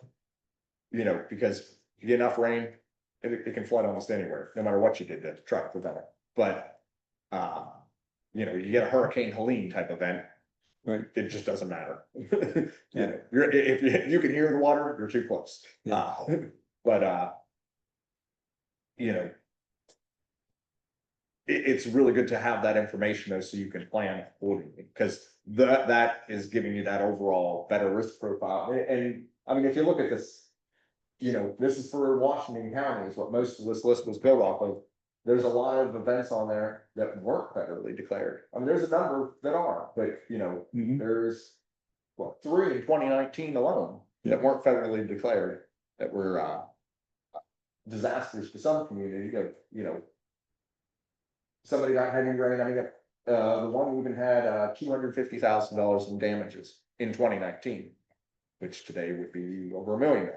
because you get enough rain, it can flood almost anywhere, no matter what you did to try to prevent it. But, you get a Hurricane Helene type event. Right. It just doesn't matter. If you can hear the water, you're too close. Yeah. It's really good to have that information though, so you can plan accordingly, because that is giving you that overall better risk profile. And I mean, if you look at this, this is for Washington County is what most of this list was built off of. There's a lot of events on there that weren't federally declared. I mean, there's a number that are, but there's 3 in 2019 alone that weren't federally declared, that were disasters to some community. Somebody got heavy rain. I mean, the one even had $250,000 in damages in 2019, which today would be over $1 million.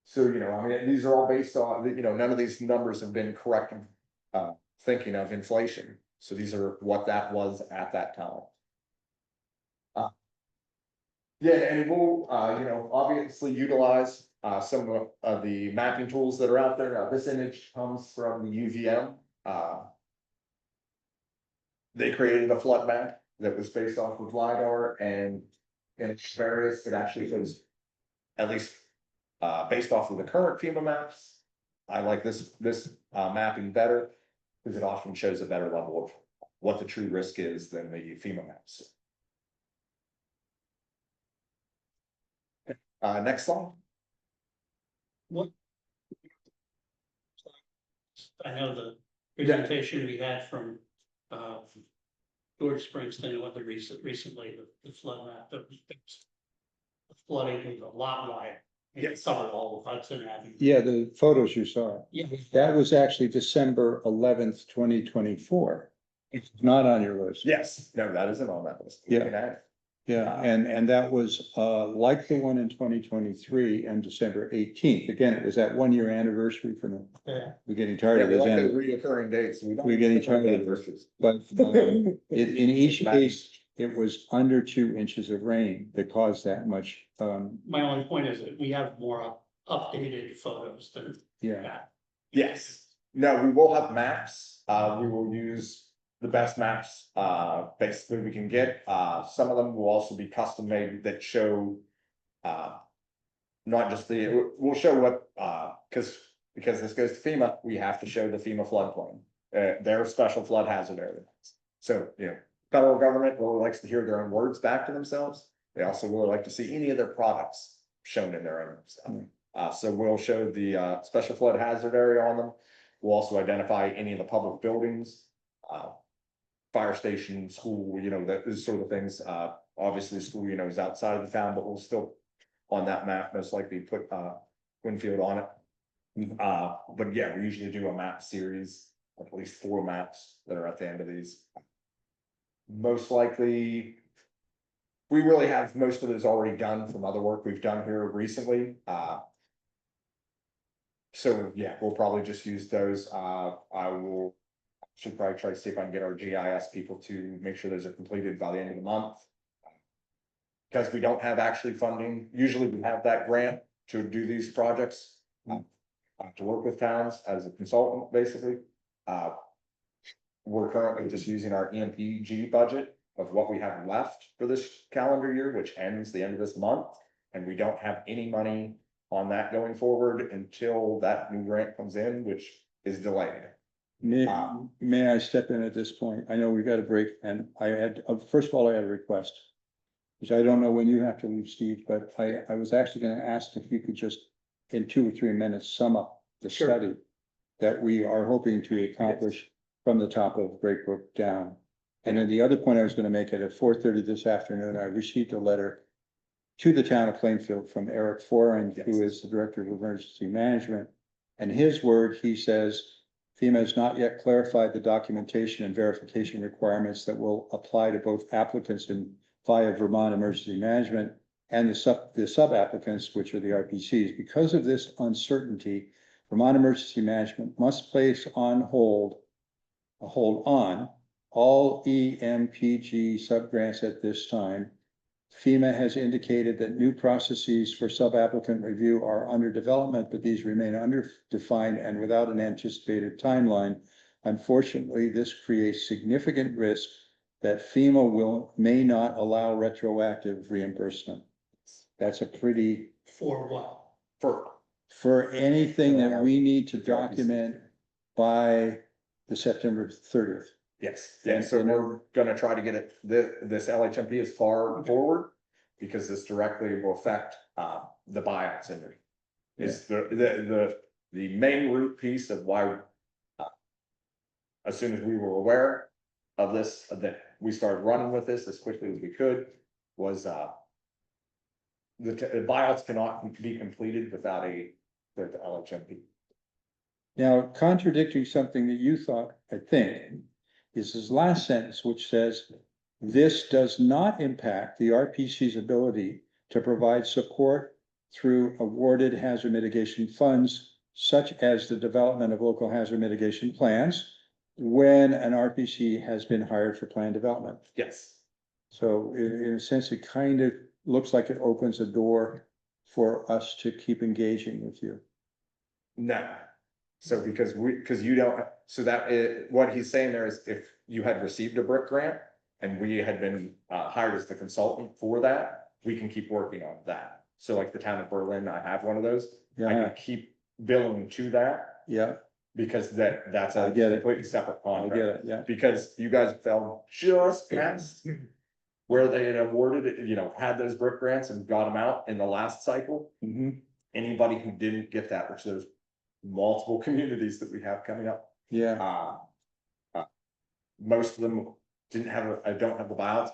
So, I mean, these are all based on, none of these numbers have been correct, thinking of inflation. So these are what that was at that time. Yeah, and we'll, obviously utilize some of the mapping tools that are out there. This image comes from the UVM. They created a flood map that was based off of LiDAR, and it's various, it actually shows, at least based off of the current FEMA maps. I like this mapping better because it often shows a better level of what the true risk is than the FEMA maps. Next slide. I know the presentation we had from George Springston, what the recently the flood map that was fixed. flooding was a lot wider. It covered all of Hudson Avenue. Yeah, the photos you saw. Yeah. That was actually December 11th, 2024. It's not on your list. Yes, no, that isn't on that list. Yeah. We can add it. Yeah, and that was like the one in 2023 and December 18th. Again, it was that 1 year anniversary for the, Yeah. we're getting tired Yeah, of we this. like the and- reoccurring dates. We don't We're getting stick on tired of anniversaries. But in each case, it was under 2 inches of rain that caused that much. My only point is that we have more updated photos than Yeah, that. Yes, no, we will have maps, we will use the best maps, basically we can get, some of them will also be custom made that show. Not just we'll show what, because this goes to FEMA, we have to show the FEMA floodplain, their special flood hazard area. So, federal government really likes to hear their own words back to themselves, they also really like to see any of their products shown in their own stuff. So we'll show the special flood hazard area on them. We'll also identify any of the public buildings, fire station, school, those sort of things. Obviously, school, is outside of the town, but we'll still on that map most likely put Winfield on it. But yeah, we usually do a map series, at least 4 maps that are at the end of these. Most likely, we really have most of those already done from other work we've done here recently. So yeah, we'll probably just use those. Should probably try to see if I can get our GIS people to make sure those are completed by the end of the month. Because we don't have actually funding, usually we have that grant to do these projects. To work with towns as a consultant, basically. We're currently just using our EMPG budget of what we have left for this calendar year, which ends the end of this month. And we don't have any money on that going forward until that new grant comes in, which is delayed. may I step in at this point? I know we've got a break and I had, first of all, I had a request. Which I don't know when you have to leave, Steve, but I was actually gonna ask if you could just, in 2 or 3 minutes, sum up the Sure. study that we are hoping to accomplish from the top of Great Brook down. And then the other point I was gonna make at 4:30 this afternoon, I received a letter to the town of Plainfield from Eric Foran, who is the Director of Emergency Management. And his word, he says, FEMA has not yet clarified the documentation and verification requirements that will apply to both applicants and via Vermont Emergency Management and the sub applicants, which are the RPCs. Because of this uncertainty, Vermont Emergency Management must place on hold on all EMPG subgrants at this time. FEMA has indicated that new processes for sub-applicant review are under development, but these remain undefined and without an anticipated timeline. Unfortunately, this creates significant risk that FEMA may not allow retroactive reimbursement. That's a pretty, For what? for anything that we need to document by the September 30th. Yes, yeah, so we're gonna try to get it, this LHMP as far forward, because this directly will affect, the buyouts in there. Is the main root piece of why, as soon as we were aware of this, that we started running with this as quickly as we could, was, the buyouts cannot be completed without the LHMP. Now, contradicting something that you thought, I think, is his last sentence, which says, this does not impact the RPC's ability to provide support through awarded hazard mitigation funds, such as the development of local hazard mitigation plans, when an RPC has been hired for plan development. Yes. So in a sense, it kind of looks like it opens a door for us to keep engaging with you. No. So because you don't, so what he's saying there is if you had received a BRIC grant and we had been hired as the consultant for that, we can keep working on that. So like the town of Berlin, I have one of those. I Yeah, can keep billing to that yeah, because that's I a get it. completely separate I get contract. it, yeah. Because you guys fell just past where they had awarded it, had those BRIC grants and got them out in the last cycle. Mhm. Anybody who didn't get that, which there's multiple communities that we have coming up. Yeah, Most of them didn't have, I don't have the buyouts,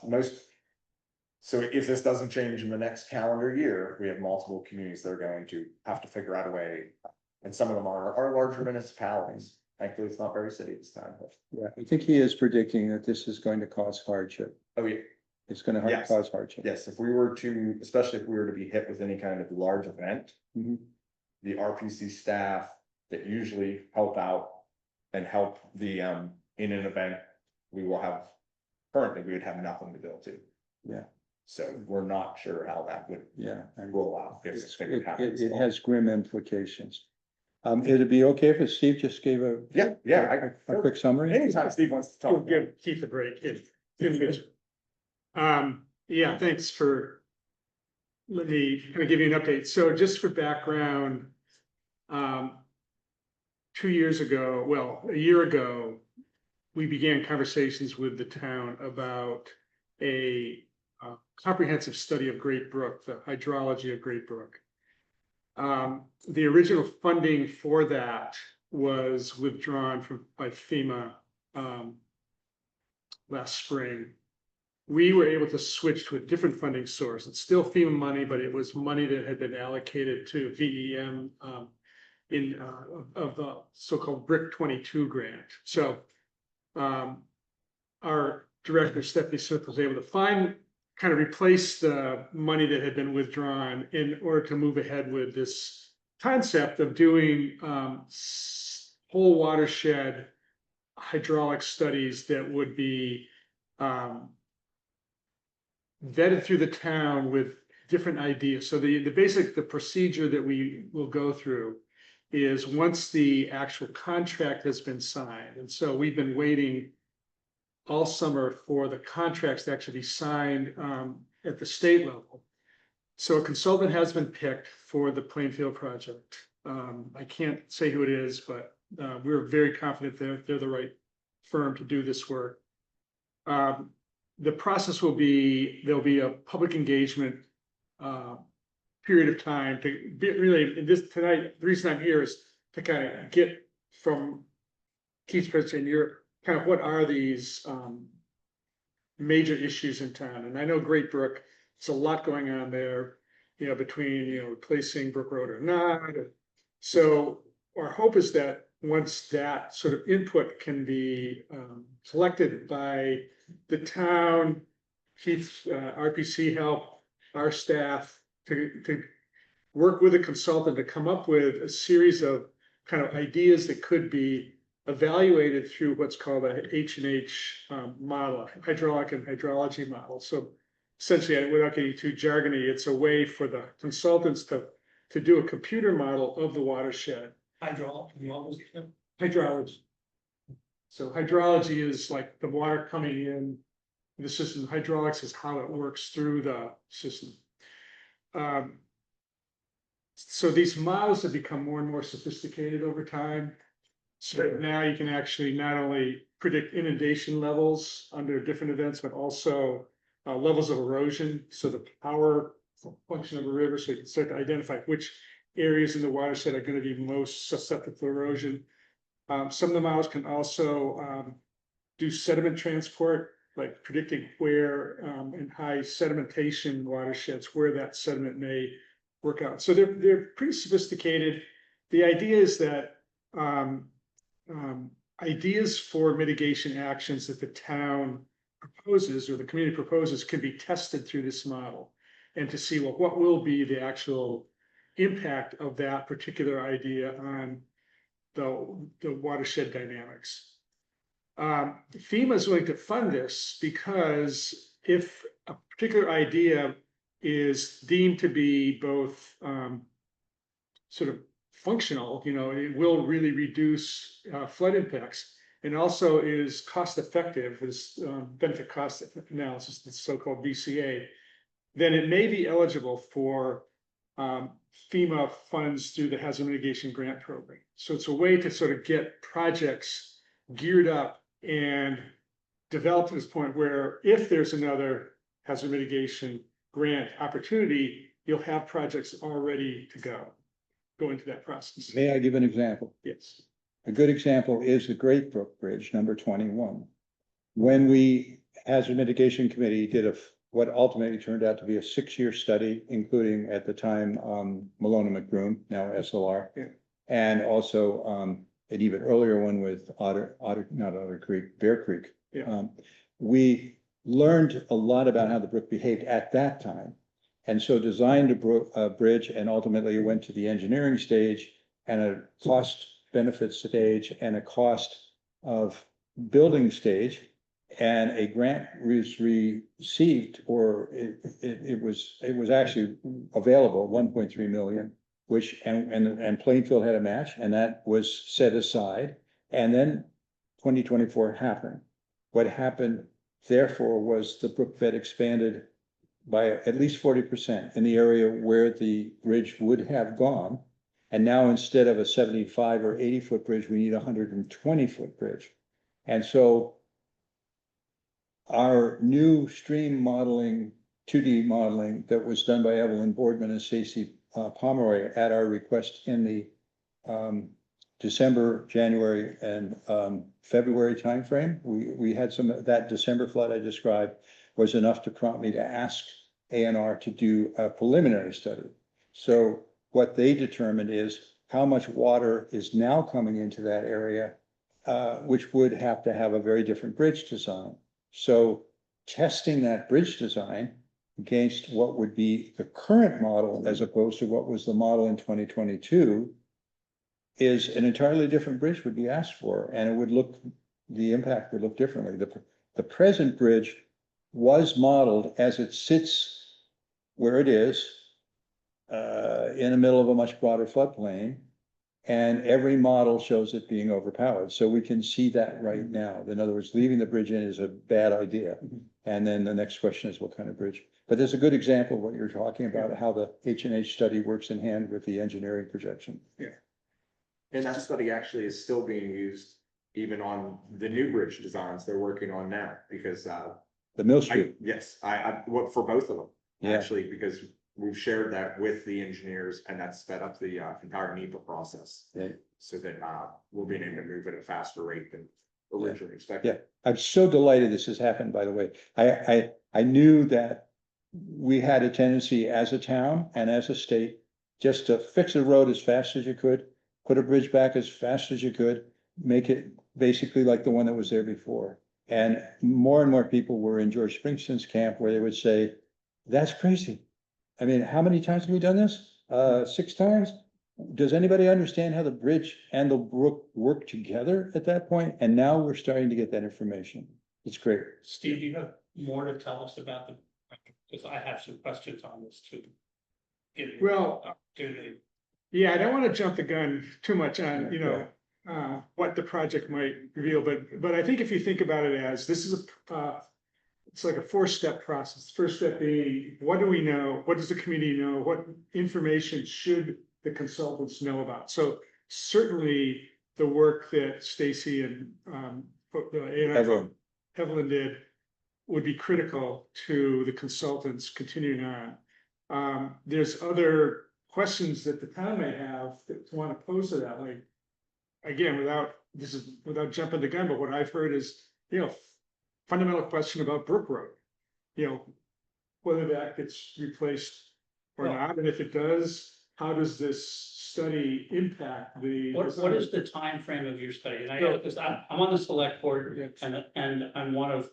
So if this doesn't change in the next calendar year, we have multiple communities that are going to have to figure out a way. And some of them are larger municipalities. Thankfully, it's not very city this time, but, Yeah, I think he is predicting that this is going to cause hardship. oh, yeah, It's gonna Yes. cause hardship. yes, if we were to, especially if we were to be hit with any kind of large event. Mhm. The RPC staff that usually help out and help the, in an event, we will have, currently, we would have nothing to bill to. Yeah. So we're not sure how that would Yeah. and roll out if it's- it It, happens. it has grim implications. It'd be okay if Steve just gave Yeah, a quick summary? anytime Steve wants to We'll talk. give Keith a break. Yeah, thanks for. Let me kind of give you an update. So just for background. 2 years ago, well, a year ago, we began conversations with the town about a comprehensive study of Great Brook, the hydrology of Great Brook. The original funding for that was withdrawn by FEMA last spring. We were able to switch to a different funding source. It's still FEMA money, but it was money that had been allocated to VEM in of the so-called BRIC 22 grant. So our director, Stephanie Smith, was able to kind of replace the money that had been withdrawn in order to move ahead with this concept of doing whole watershed hydraulic studies that would be vetted through the town with different ideas. So the procedure that we will go through is once the actual contract has been signed, and so we've been waiting all summer for the contracts to actually be signed at the state level. So a consultant has been picked for the Plainfield project. I can't say who it is, but we're very confident they're the right firm to do this work. The process will be, there'll be a public engagement period of time to be really, tonight, the reason I'm here is to kind of get from Keith's presentation, kind of what are these major issues in town? And I know Great Brook, it's a lot going on there, between, replacing Brook Road or not. So our hope is that once that sort of input can be collected by the town, Keith's RPC help, our staff, to work with a consultant to come up with a series of kind of ideas that could be evaluated through what's called a H&H model, hydraulic and hydrology model. So essentially, without getting too jargony, it's a way for the consultants to do a computer model of the watershed. Hydrology. So hydrology is like the water coming in the system. Hydraulics is how it works through the system. So these models have become more and more sophisticated over time. So now you can actually not only predict inundation levels under different events, but also levels of erosion. So the power function of a river, so you can start to identify which areas in the watershed are going to be most susceptible to erosion. Some of the models can also do sediment transport, like predicting where in high sedimentation watersheds, where that sediment may work out. So they're pretty sophisticated. The idea is that ideas for mitigation actions that the town proposes or the community proposes can be tested through this model, and to see, well, what will be the actual impact of that particular idea on the watershed dynamics. FEMA is willing to fund this because if a particular idea is deemed to be both sort of functional, it will really reduce flood impacts, and also is cost effective, is benefit cost analysis, the so-called VCA, then it may be eligible for FEMA funds through the Hazard Mitigation Grant Program. So it's a way to sort of get projects geared up and developed to this point where if there's another hazard mitigation grant opportunity, you'll have projects all ready to go into that process. May I give an example? Yes. A good example is the Great Brook Bridge, number 21. When we, Hazard Mitigation Committee, did what ultimately turned out to be a 6-year study, including at the time, Malone and McBroom, now SLR. Yeah. And also, an even earlier one with Bear Creek. Yeah. We learned a lot about how the brook behaved at that time. And so designed a bridge, and ultimately went to the engineering stage and a cost benefit stage and a cost of building stage. And a grant was received, or it was actually available, 1.3 million, which, and Plainfield had a match, and that was set aside. And then 2024 happened. What happened therefore was the brook bed expanded by at least 40% in the area where the bridge would have gone. And now instead of a 75 or 80-foot bridge, we need a 120-foot bridge. And so our new stream modeling, 2D modeling that was done by Evelyn Boardman and Stacy Pomeroy at our request in the December, January, and February timeframe. We had some of that December flood I described was enough to prompt me to ask A&R to do a preliminary study. So what they determined is how much water is now coming into that area, which would have to have a very different bridge design. So testing that bridge design against what would be the current model as opposed to what was the model in 2022 is an entirely different bridge would be asked for, and it would look, the impact would look differently. The present bridge was modeled as it sits where it is in the middle of a much broader floodplain. And every model shows it being overpowered. So we can see that right now. In other words, leaving the bridge in is a bad idea. And then the next question is what kind of bridge? But there's a good example of what you're talking about, how the H&H study works in hand with the engineering projection. Yeah. And that study actually is still being used even on the new bridge designs they're working on now, because The Mill Street. well, for both of them, Yeah. actually, because we've shared that with the engineers, and that's sped up the entire NEPA process. Yeah. So that we'll be able to move at a faster rate than originally expected. Yeah, I'm so delighted this has happened, by the way. I knew that we had a tendency as a town and as a state just to fix a road as fast as you could, put a bridge back as fast as you could, make it basically like the one that was there before. And more people were in George Springsteen's camp where they would say, that's crazy. I mean, how many times have we done this? 6 times? Does anybody understand how the bridge and the brook work together at that point? And now we're starting to get that information. It's great. Steve, you have more to tell us about the, because I have some questions on this too. Give you Well, an opportunity. Yeah, I don't want to jump the gun too much on, what the project might reveal, but I think if you think about it as, this is it's like a 4-step process. First step being, what do we know? What does the community know? What information should the consultants know about? So certainly the work that Stacy and Evelyn did would be critical to the consultants continuing on. There's other questions that the town may have that want to pose to that, like, again, without jumping the gun, but what I've heard is, fundamental question about Brook Road. Whether that gets replaced or not, and if it does, how does this study impact the? What is the time frame of your study? And I know, because I'm on the select board, and I'm one of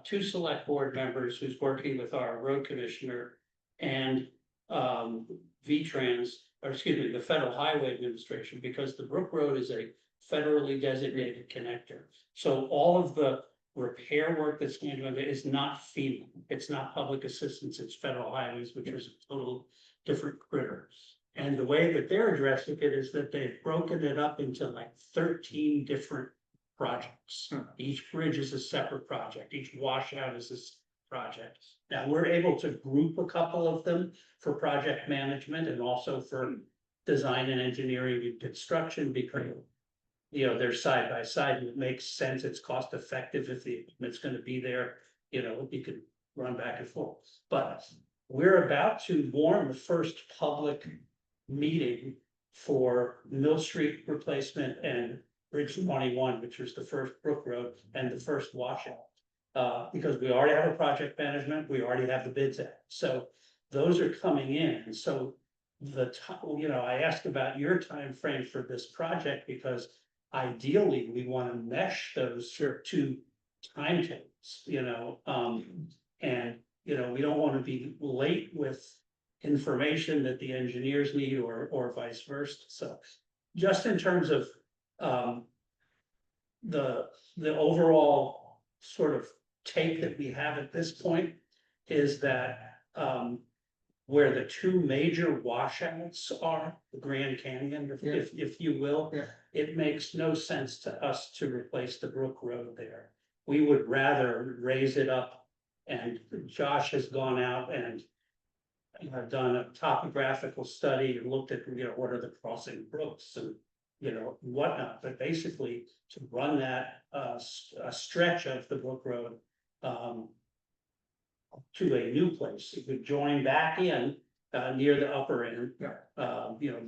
2 select board members who's working with our road commissioner and VTrans, or excuse me, the Federal Highway Administration, because the Brook Road is a federally designated connector. So all of the repair work that's going to be is not FEMA, it's not public assistance, it's federal highways, which is a total different critter. And the way that they're addressing it is that they've broken it up into like 13 different projects. Each bridge is a separate project, each washout is a project. Now, we're able to group a couple of them for project management and also for design and engineering and construction, because they're side by side, and it makes sense, it's cost effective if the equipment's gonna be there, you could run back and forth. But we're about to warn the first public meeting for Mill Street replacement and Bridge 21, which was the first Brook Road and the first washout. because we already have a project management, we already have the bids out, so those are coming in, so I asked about your time frame for this project, because ideally, we wanna mesh those two timetables, and, we don't wanna be late with information that the engineers need or vice versa, so just in terms of, the overall sort of take that we have at this point is that, where the two major washouts are, the Grand Canyon, if you will. Yeah. It makes no sense to us to replace the Brook Road there. We would rather raise it up, and Josh has gone out and done a topographical study and looked at, what are the crossing brooks and, whatnot, but basically to run that, a stretch of the Brook Road, to a new place, it would join back in, near the upper end.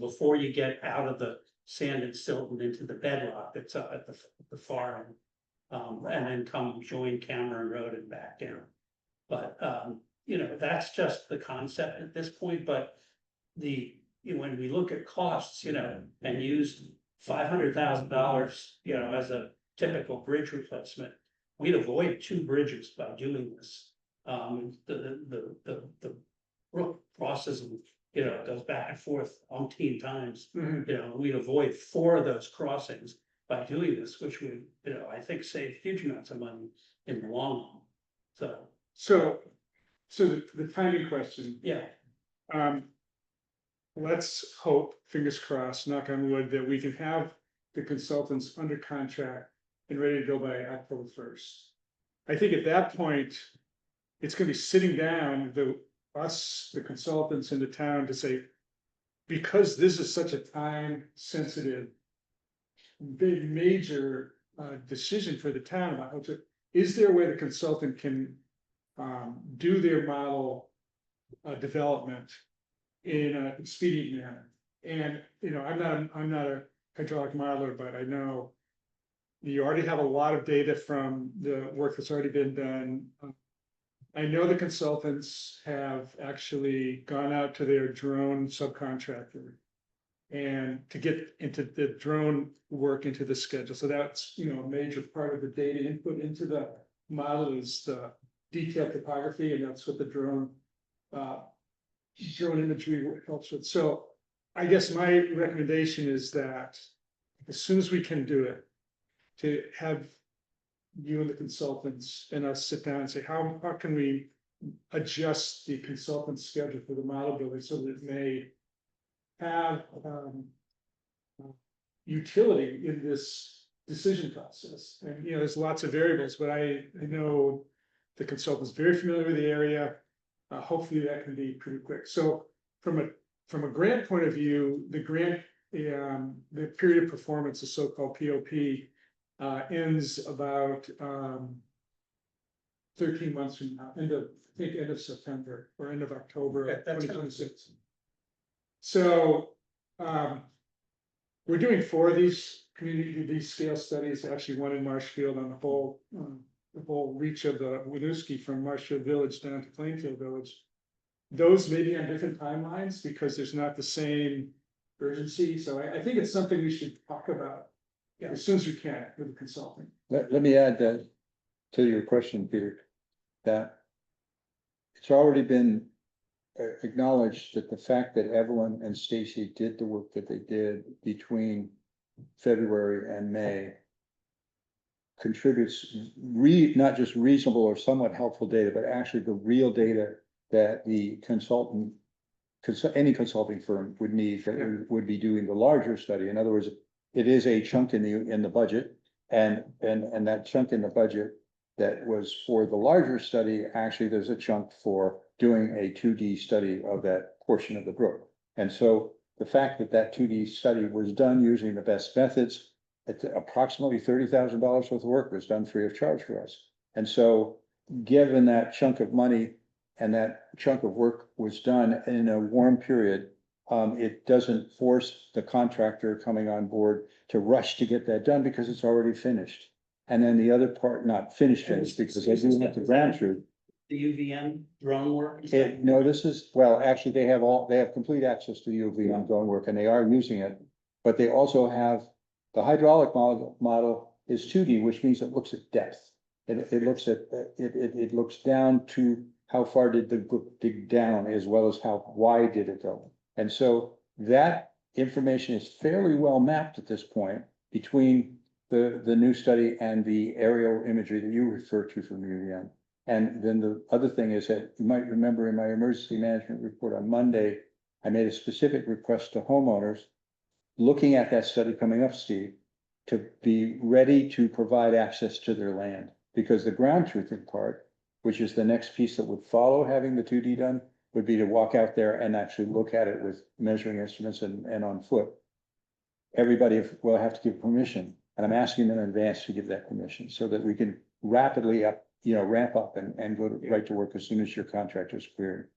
Before you get out of the sand and silt and into the bedrock that's up at the far end. And then come join Cameron Road and back down. But, that's just the concept at this point, but when we look at costs, and use $500,000, as a typical bridge replacement, we'd avoid 2 bridges by doing this. The brook crosses, it goes back and forth umpteen times. We'd avoid 4 of those crossings by doing this, which would, I think save huge amounts of money in the long run. So the timing question, Yeah, let's hope, fingers crossed, knock on wood, that we can have the consultants under contract and ready to go by October 1st. I think at that point, it's gonna be sitting down, the consultants in the town to say, because this is such a time sensitive, big major decision for the town about how to, is there a way the consultant can do their model development in a expedient manner? And, I'm not a hydraulic modeler, but I know you already have a lot of data from the work that's already been done. I know the consultants have actually gone out to their drone subcontractor and to get into the drone work into the schedule. So that's, a major part of the data input into the model is the detailed topography, and that's what the drone imagery helps with. So I guess my recommendation is that as soon as we can do it, to have you and the consultants and us sit down and say, how can we adjust the consultant's schedule for the model building so that it may have utility in this decision process? And, there's lots of variables, but I know the consultant's very familiar with the area. Hopefully that can be pretty quick. So from a grant point of view, the grant, the period of performance, the so-called POP, ends about 13 months from now, end of September or end of October of 2026. So we're doing 4 of these these scale studies, actually one in Marshfield on the whole reach of the Winooski from Marshfield Village down to Plainfield Village. Those may be on different timelines because there's not the same urgency. So I think it's something we should talk about as soon as we can with the consulting. Let me add that to your question, Peter, that it's already been acknowledged that the fact that Evelyn and Stacy did the work that they did between February and May contributes not just reasonable or somewhat helpful data, but actually the real data that the any consulting firm would need that would be doing the larger study. In other words, it is a chunk in the budget, and that chunk in the budget that was for the larger study, actually there's a chunk for doing a 2D study of that portion of the brook. And so the fact that that 2D study was done using the best methods, at approximately $30,000 worth of work was done free of charge for us. And so given that chunk of money and that chunk of work was done in a warm period, it doesn't force the contractor coming on board to rush to get that done because it's already finished. And then the other part not finished because they do have the ground truth. The UVM drone work? No, this is, well, actually, they have complete access to UV on drone work and they are using it. But they also have, the hydraulic model is 2D, which means it looks at depth. It looks at, it looks down to how far did the brook dig down as well as how wide did it go. And so that information is fairly well mapped at this point between the new study and the aerial imagery that you refer to from UVM. And then the other thing is that you might remember in my emergency management report on Monday, I made a specific request to homeowners looking at that study coming up, Steve, to be ready to provide access to their land. Because the ground truthing part, which is the next piece that would follow having the 2D done, would be to walk out there and actually look at it with measuring instruments and on foot. Everybody will have to give permission, and I'm asking them in advance to give that permission so that we can rapidly ramp up and go right to work as soon as your contract is cleared.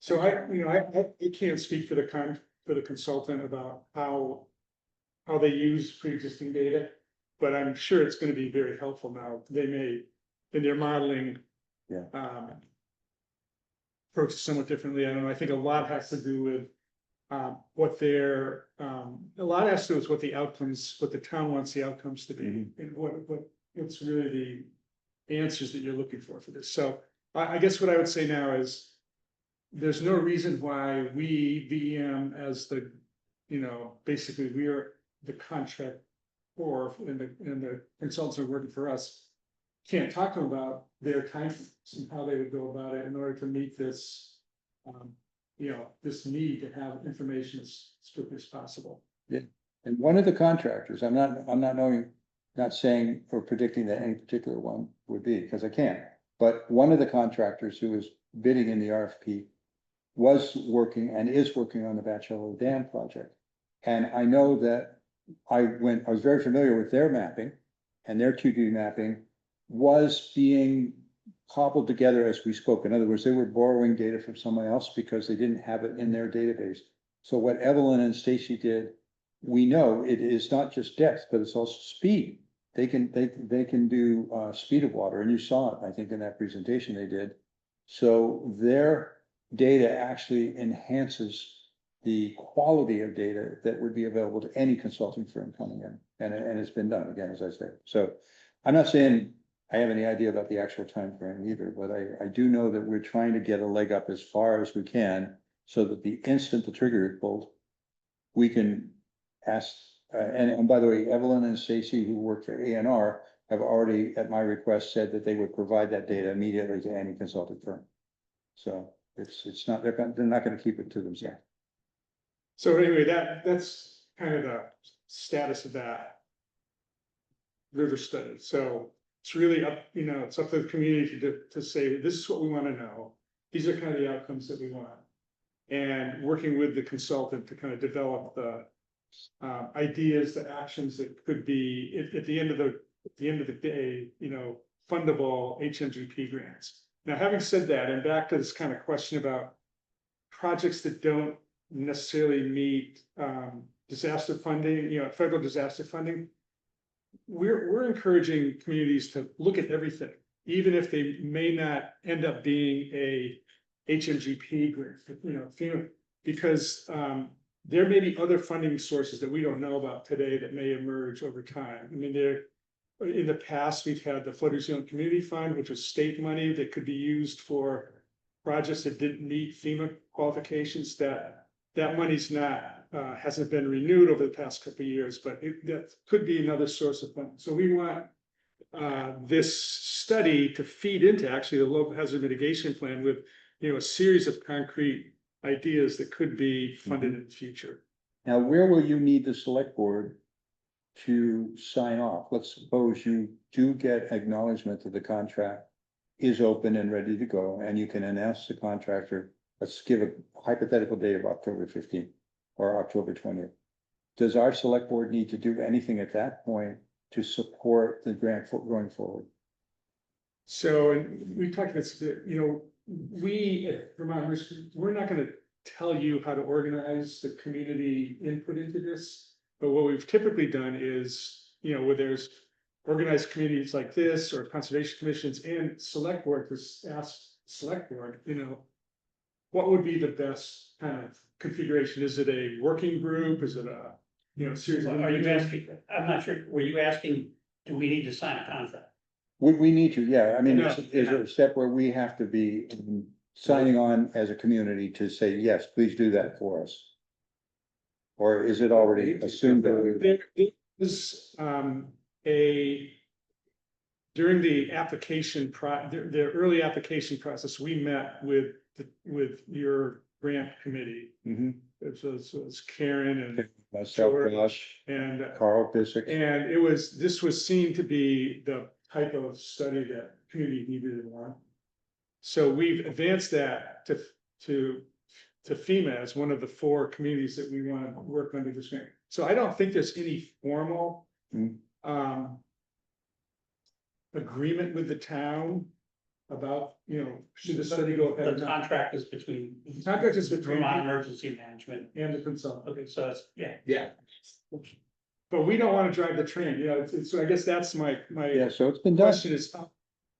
So I can't speak for the consultant about how they use pre-existing data, but I'm sure it's gonna be very helpful now. They may, in their modeling. Yeah. Approach it somewhat differently. I don't know, I think a lot has to do with what their, a lot has to do with what the outcomes, what the town wants the outcomes to be, and what's really the answers that you're looking for this. So I guess what I would say now is there's no reason why we, VM, as the, basically we are the contract for, and the consultants are working for us, can't talk to them about their timeframes and how they would go about it in order to meet this, this need to have information as quickly as possible. Yeah, and one of the contractors, I'm not saying or predicting that any particular one would be, because I can't. But one of the contractors who was bidding in the RFP was working and is working on the Bachelor Dam project. And I know that I was very familiar with their mapping, and their 2D mapping was being cobbled together as we spoke. In other words, they were borrowing data from someone else because they didn't have it in their database. So what Evelyn and Stacy did, we know it is not just depth, but it's also speed. They can do speed of water, and you saw it, I think, in that presentation they did. So their data actually enhances the quality of data that would be available to any consulting firm coming in, and it's been done again, as I said. So I'm not saying I have any idea about the actual time frame either, but I do know that we're trying to get a leg up as far as we can so that the instant the trigger is pulled, we can ask, and by the way, Evelyn and Stacy, who work for ANR, have already, at my request, said that they would provide that data immediately to any consulting firm. So it's not, they're not gonna keep it to themselves. So anyway, that's kind of the status of that river study. So it's really up, it's up to the community to say, this is what we want to know. These are kind of the outcomes that we want. And working with the consultant to kind of develop the ideas, the actions that could be at the end of the day, fundable HMGP grants. Now, having said that, and back to this kind of question about projects that don't necessarily meet disaster funding, federal disaster funding, we're encouraging communities to look at everything, even if they may not end up being a HMGP grant, because there may be other funding sources that we don't know about today that may emerge over time. I mean, in the past, we've had the Flood Resilient Community Fund, which was state money that could be used for projects that didn't meet FEMA qualifications. That money's not hasn't been renewed over the past couple of years, but that could be another source of funding. So we want this study to feed into actually the local hazard mitigation plan with a series of concrete ideas that could be funded in the future. Now, where will you need the select board to sign off? Let's suppose you do get acknowledgement that the contract is open and ready to go, and you can announce the contractor. Let's give a hypothetical date of October 15th or October 20th. Does our select board need to do anything at that point to support the grant going forward? So, and we talked about this, we at Vermont Risk, we're not going to tell you how to organize the community input into this, but what we've typically done is, where there's organized communities like this or conservation commissions and select board, to ask select board, what would be the best kind of configuration? Is it a working group? Is it a, series of? Are you asking, I'm not sure, were you asking, do we need to sign a contract? We need to, yeah, I mean, No, is there a step where we have to be signing on as a community to say, yes, please do that for us? Or is it already assumed that we? There is, during the application the early application process, we met with your grant committee. Mhm. It's Karen and Myself, George Josh, and Carl Bissix. And this was seen to be the type of study that community needed and wanted. So we've advanced that to FEMA as one of the 4 communities that we want to work under this grant. So I don't think there's any formal agreement with the town about, should the study go ahead or The not. contract is between. The contract is between Vermont Emergency Management. and the consultant. Okay, so it's, yeah. Yeah. But we don't want to drive the train, so I guess that's my Yeah, so it's been done. question is how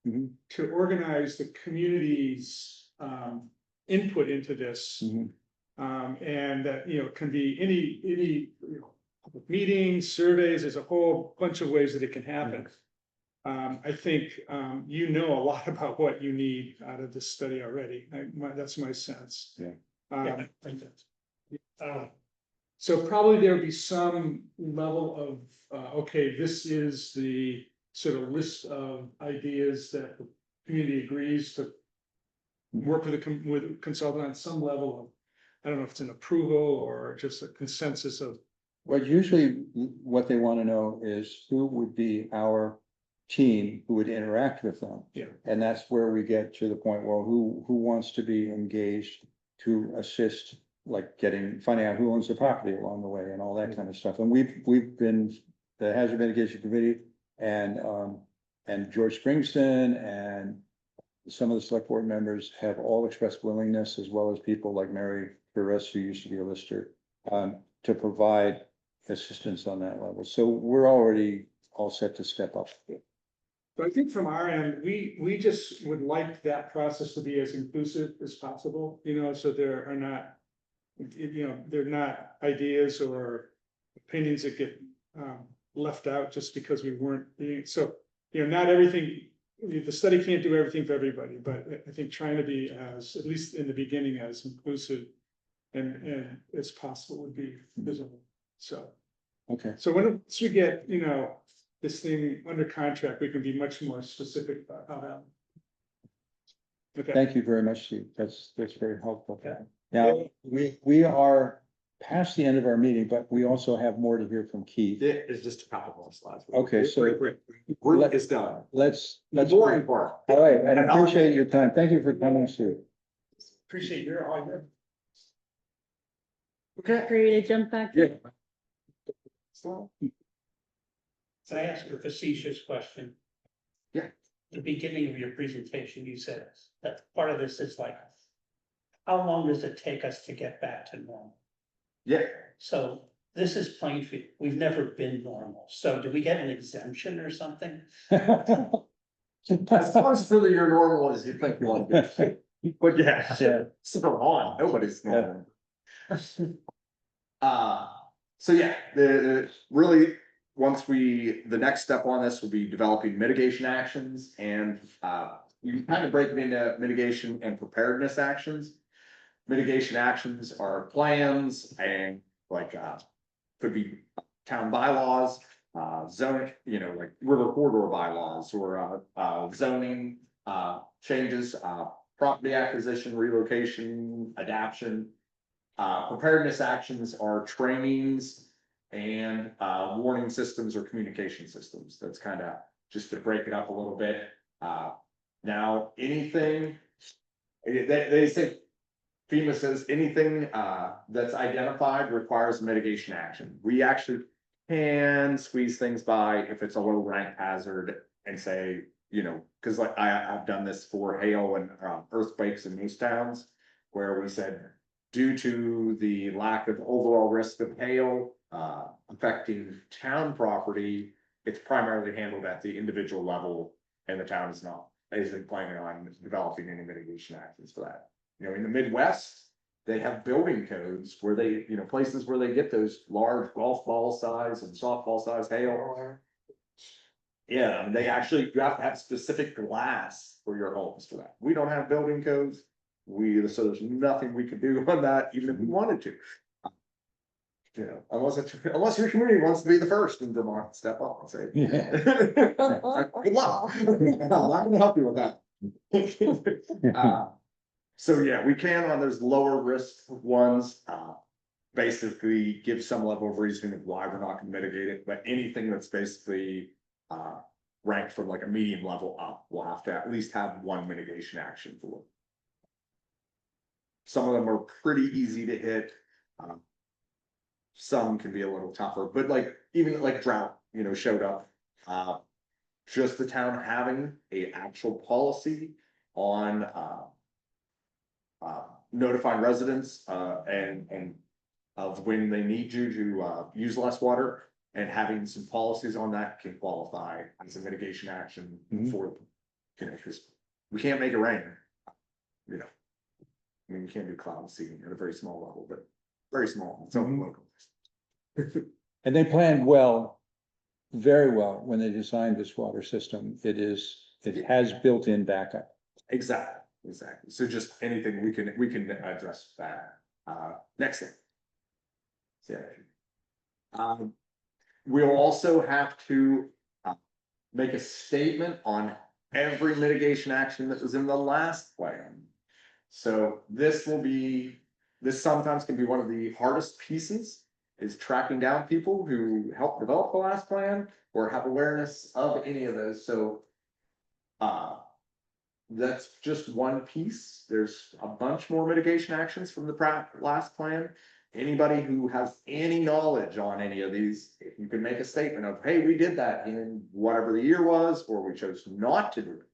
Mhm, to organize the community's input into this. mhm. And that, can be any, public meetings, surveys, there's a whole bunch of ways that it can happen. I think, a lot about what you need out of this study already. That's my sense. Yeah. Yeah, I think that's- So probably there'll be some level of, okay, this is the sort of list of ideas that the community agrees to work with with a consultant on some level of, I don't know if it's an approval or just a consensus of. Well, usually what they want to know is who would be our team who would interact with them. Yeah. And that's where we get to the point, well, who wants to be engaged to assist, like finding out who owns the property along the way and all that kind of stuff. And we've been, the Hazard Mitigation Committee and George Springston and some of the select board members have all expressed willingness, as well as people like Mary Perez, who used to be a lister, to provide assistance on that level. So we're already all set to step up. But I think from our end, we just would like that process to be as inclusive as possible, so there are not, they're not ideas or opinions that get left out just because we weren't being, so, not everything, the study can't do everything for everybody, but I think trying to be as, at least in the beginning, as inclusive and as possible would be visible, so. Okay, So once we get, this thing under contract, we can be much more specific about how that. Okay, thank you very much, Steve. That's very helpful. Okay. Now, we are past the end of our meeting, but we also have more to hear from Keith. It is just a couple more slides. Okay, so Work is done. let's. The boring part. All right, I appreciate your time. Thank you for coming, Steve. appreciate your, all your. Okay. Ready to jump back? Yeah. Can I ask a facetious question? Yeah. The beginning of your presentation, you said that part of this is like, how long does it take us to get back to normal? Yeah, So this is Plainfield. We've never been normal. So do we get an exemption or something? as far as really your normal as you think you want to be. But yeah, Yeah. super on, nobody's normal. So yeah, the really, the next step on this will be developing mitigation actions and, you kind of break it into mitigation and preparedness actions. Mitigation actions are plans and could be town bylaws, zoning, like river corridor bylaws or, zoning, changes, property acquisition, relocation, adaption. Preparedness actions are trainings and, warning systems or communication systems. That's kind of just to break it up a little bit. Now, anything, they say, FEMA says anything, that's identified requires mitigation action. We actually can squeeze things by if it's a low rank hazard and say, cause like I've done this for hail and earthquakes in most towns where we said, due to the lack of overall risk of hail, affecting town property, it's primarily handled at the individual level, and the town isn't planning on developing any mitigation actions for that. You know, in the Midwest, they have building codes where they, you know, places where they get those large golf ball size and softball size hail. Yeah, and they actually, you have to have specific glass for your homes for that. We don't have building codes. So there's nothing we could do on that, even if we wanted to. You know, unless your community wants to be the first in Vermont, step up and say. Yeah. Good luck. I'm not gonna help you with that. So yeah, we can on those lower risk ones, basically give some level of reasoning of why we're not gonna mitigate it, but anything that's basically. Ranked from like a medium level up, we'll have to at least have one mitigation action for. Some of them are pretty easy to hit. Some can be a little tougher, but like, even like drought, you know, showed up. Just the town having a actual policy on, notifying residents, and of when they need you to, use less water. And having some policies on that can qualify as a mitigation action for, you know, because we can't make it rain. You know, I mean, you can't do cloud seeding at a very small level, but very small, it's only local. And they planned well, very well, when they designed this water system. It has built-in backup. Exactly. So just anything we can address that. Next thing. Yeah. We'll also have to make a statement on every mitigation action that was in the last plan. So this sometimes can be one of the hardest pieces, is tracking down people who helped develop the last plan or have awareness of any of those. So that's just one piece. There's a bunch more mitigation actions from the last plan. Anybody who has any knowledge on any of these, you can make a statement of, hey, we did that in whatever the year was, or we chose not to do it.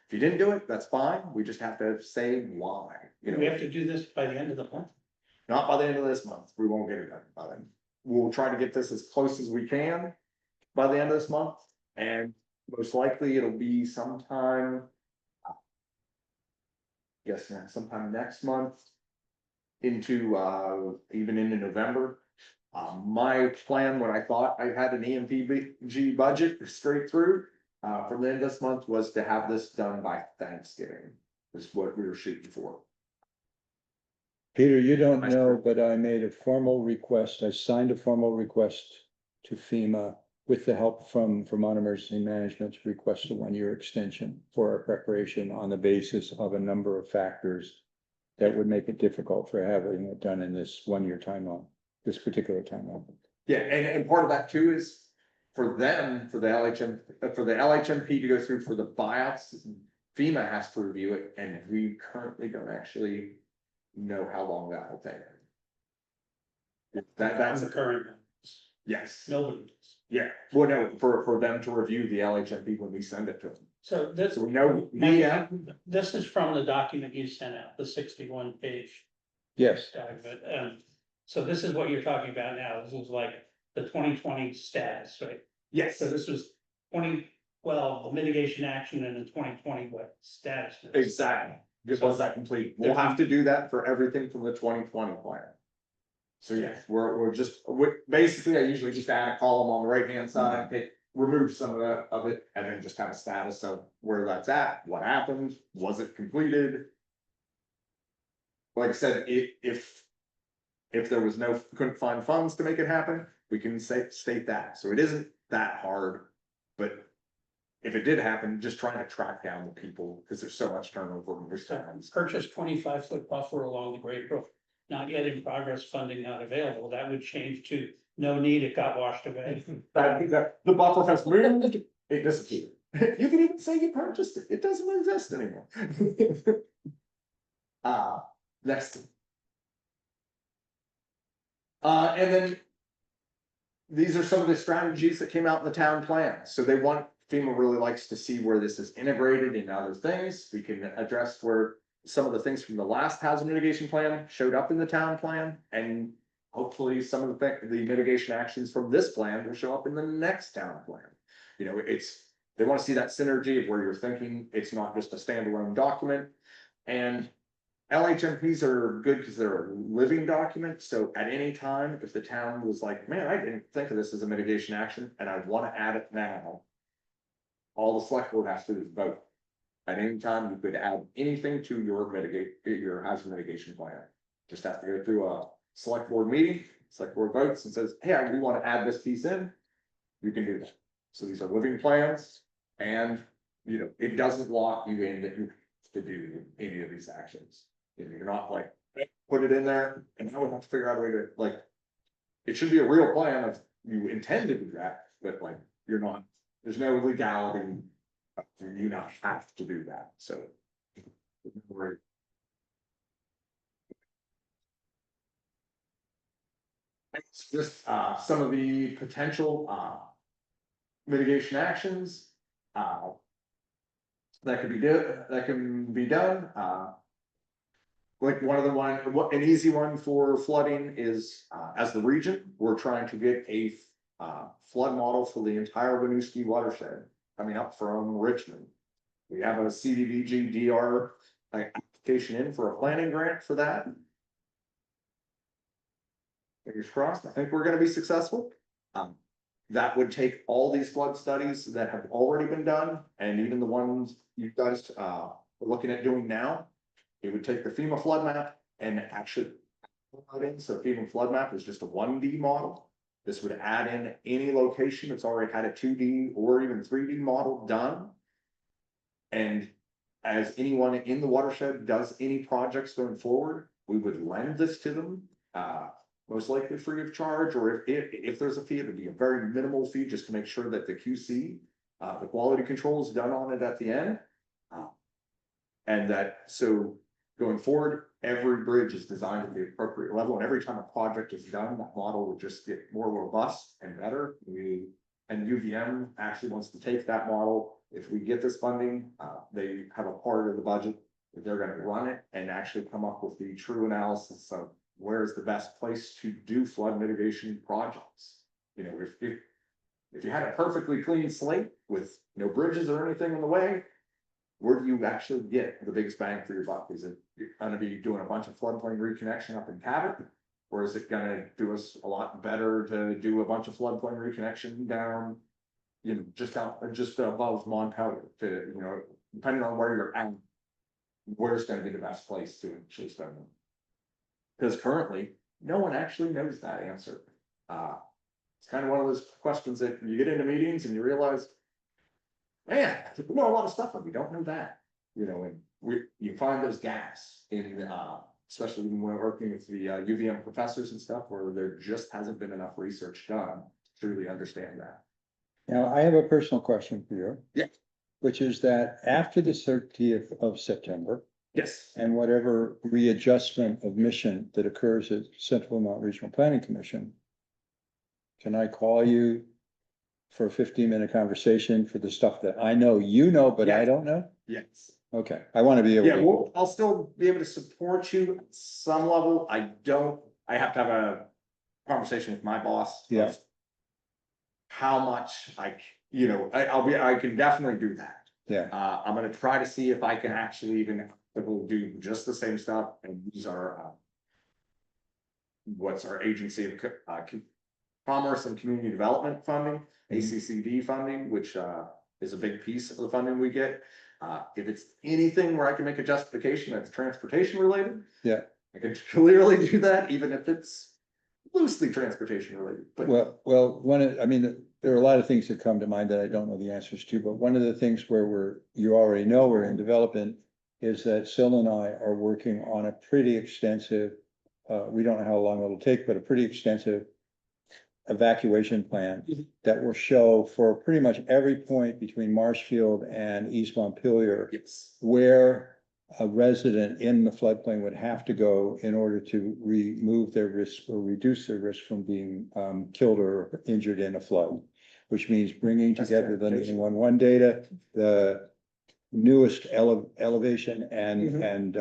If you didn't do it, that's fine. We just have to say why. You know, We have to do this by the end of the month. not by the end of this month. We won't get it done by then. We'll try to get this as close as we can by the end of this month, and most likely it'll be sometime. Yes, sometime next month. Into even into November. My plan, when I thought I had an EMPG budget straight through, from the end of this month, was to have this done by Thanksgiving, is what we were shooting for. Peter, you don't know, but I made a formal request. I signed a formal request to FEMA with the help from Vermont Emergency Management to request a 1-year extension for our preparation on the basis of a number of factors that would make it difficult for having it done in this 1-year timeline, this particular timeline. Yeah, and part of that too is for them, for the LHMP to go through for the buyouts, FEMA has to review it, and we currently don't actually know how long that will take. That's the current. yes. Nobody does. Yeah, well, no, for them to review the LHMP when we send it to them. So this, So we know, this is from the document you sent out, the 61-page Yes, document. So this is what you're talking about now. This is like the 2020 status, right? yes, So this was 2012, the mitigation action, and the 2020 what status? exactly. Was that complete? We'll have to do that for everything from the 2020 plan. So yes, we're basically, I usually just add a column on the right-hand side, remove some of it, and then just have a status of where that's at, what happened, was it completed? Like I said, if there was couldn't find funds to make it happen, we can state that. So it isn't that hard, but if it did happen, just trying to track down the people, because there's so much turnover in this town. Purchase 25-foot buffer along the Great Brook, not yet in progress, funding not available. That would change to no need, it got washed away. The buffer has moved, it disappeared. You can even say you purchased it, it doesn't exist anymore. Next. And then these are some of the strategies that came out in the town plan. So FEMA really likes to see where this is integrated in other things. We can address where some of the things from the last hazard mitigation plan showed up in the town plan, and hopefully some of the mitigation actions from this plan will show up in the next town plan. You know, they want to see that synergy of where you're thinking, it's not just a standalone document. And LHMPs are good because they're a living document, so at any time, if the town was like, man, I didn't think of this as a mitigation action, and I want to add it now. All the select board has to do is vote. At any time, you could add anything to your hazard mitigation plan. Just have to go through a select board meeting, select board votes and says, hey, we want to add this piece in. You can do that. So these are living plans, and, you know, it doesn't lock you in that you have to do any of these actions. You're not like, put it in there, and now we have to figure out a way to, like, it should be a real plan of you intend to do that, but like, you're not, there's no legality. You not have to do that, so. It's just, some of the potential, mitigation actions, that can be done, like an easy one for flooding is, as the region, we're trying to get a flood model for the entire Winooski watershed coming up from Richmond. We have a CDBG DR application in for a planning grant for that. Fingers crossed, I think we're gonna be successful. That would take all these flood studies that have already been done, and even the ones you guys are looking at doing now. It would take the FEMA flood map and actually, so FEMA flood map is just a 1D model. This would add in any location that's already had a 2D or even 3D model done. And as anyone in the watershed does any projects going forward, we would lend this to them, most likely free of charge, or if there's a fee, it would be a very minimal fee just to make sure that the QC, the quality control is done on it at the end. And that, so going forward, every bridge is designed at the appropriate level, and every time a project is done, that model would just get more robust and better. And UVM actually wants to take that model. If we get this funding, they have a part of the budget that they're gonna run it and actually come up with the true analysis of where's the best place to do flood mitigation projects. You know, if you had a perfectly clean slate with no bridges or anything in the way, where do you actually get the biggest bang for your buck? Is it gonna be doing a bunch of floodplain reconnection up in Cabot? Or is it gonna do us a lot better to do a bunch of floodplain reconnection down, you know, just above Monpelier to, you know, depending on where you're at, where's gonna be the best place to actually spend them? Because currently, no one actually knows that answer. It's kind of one of those questions that you get into meetings and you realize, man, we know a lot of stuff, but we don't know that, you know, and you find those gaps in, especially when we're working with the UVM professors and stuff, where there just hasn't been enough research done to really understand that. Now, I have a personal question for you. Yeah. Which is that after the 30th of September Yes. and whatever readjustment of mission that occurs at Central Vermont Regional Planning Commission, can I call you for a 15-minute conversation for the stuff that I know you know, but I don't know? Yes. Okay, I want to be able Yeah, to. well, I'll still be able to support you at some level. I have to have a conversation with my boss. Yeah. Of how much I can definitely do that. Yeah, I'm gonna try to see if I can actually even do just the same stuff and use our, what's our agency of Commerce and Community Development funding, ACCD funding, which is a big piece of the funding we get. If it's anything where I can make a justification that's transportation related. Yeah. I can clearly do that, even if it's loosely transportation related. But well, there are a lot of things that come to mind that I don't know the answers to, but one of the things where you already know we're in development is that Sil and I are working on a pretty extensive, we don't know how long it'll take, but a pretty extensive evacuation plan that will show for pretty much every point between Marshfield and East Montpelier, yes. where a resident in the floodplain would have to go in order to remove their risk or reduce their risk from being killed or injured in a flood, which means bringing together the 911 data, the newest elevation and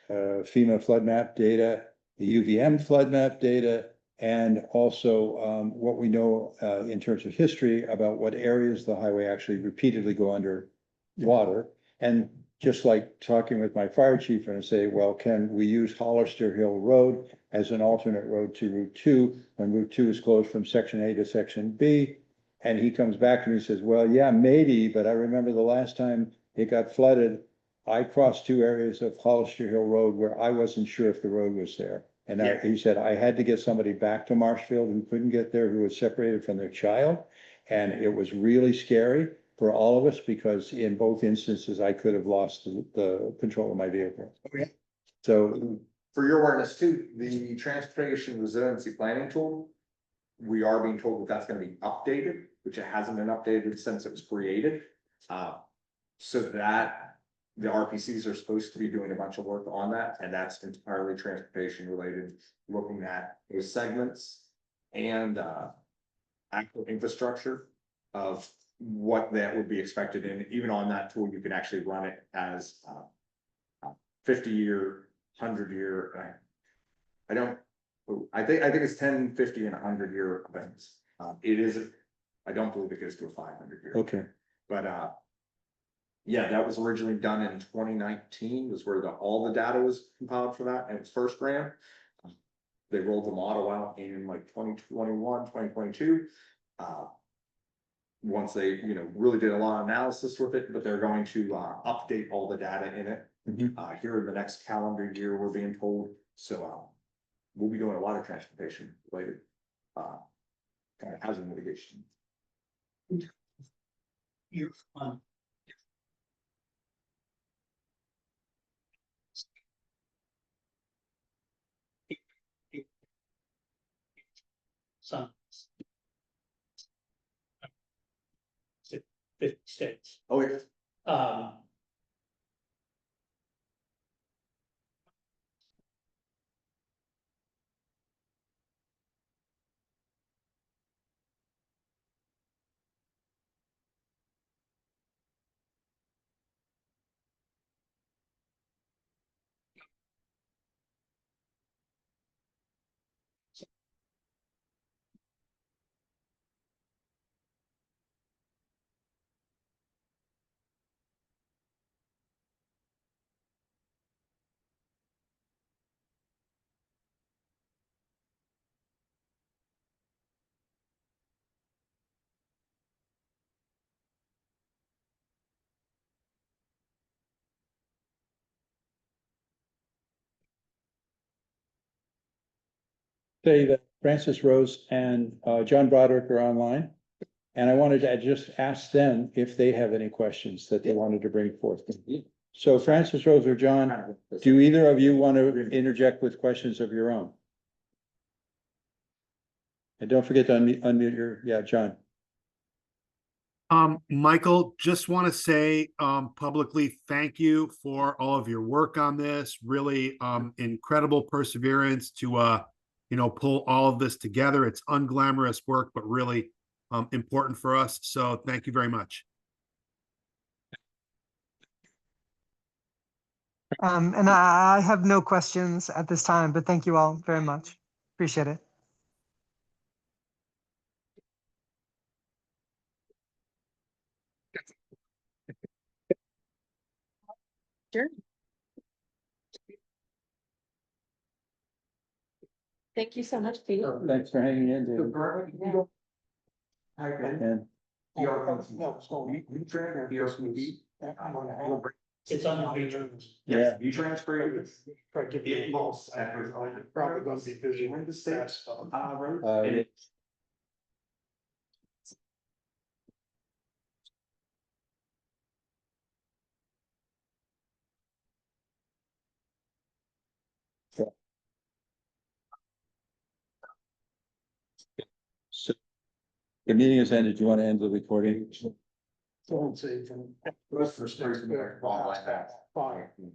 FEMA flood map data, the UVM flood map data, and also what we know in terms of history about what areas the highway actually repeatedly go under water. And just like talking with my fire chief and I say, well, can we use Hollister Hill Road as an alternate road to Route 2 when Route 2 is closed from section A to section B? And he comes back and he says, well, yeah, maybe, but I remember the last time it got flooded, I crossed two areas of Hollister Hill Road where I wasn't sure if the road was there. And he said, I had to get somebody back to Marshfield who couldn't get there, who was separated from their child. And it was really scary for all of us because in both instances, I could have lost the control of my vehicle. Okay. So, For your awareness too, the transportation resiliency planning tool, we are being told that that's gonna be updated, which it hasn't been updated since it was created. So that the RPCs are supposed to be doing a bunch of work on that, and that's entirely transportation related, looking at those segments and actual infrastructure of what that would be expected. And even on that tool, you can actually run it as 50-year, 100-year. I think it's 10, 50 and 100-year events. It is, I don't believe it goes to a 500-year. okay. But yeah, that was originally done in 2019 was where all the data was compiled for that and it was first ran. They rolled the model out in like 2021, 2022. Once they, really did a lot of analysis with it, but they're going to update all the data in it here in the next calendar year, we're being told. So we'll be doing a lot of transportation related kind of hazard mitigation. You're on. Some. 50 states. Oh, yeah. Say that Francis Rose and John Broderick are online. And I wanted to just ask them if they have any questions that they wanted to bring forth. So Francis Rose or John, do either of you want to interject with questions of your own? And don't forget to unmute your, John. Michael, just want to say publicly thank you for all of your work on this. Really incredible perseverance to pull all of this together. It's unglamorous work, but really important for us. So thank you very much. And I have no questions at this time, but thank you all very much. Appreciate it. Sure. Thank you so much, Pete. Thanks for hanging in, dude. And It's on the page. yeah, You transfer it. Probably gonna be busy with the stats. so the meeting is ended. Do you want to end the recording? Don't say. Fine.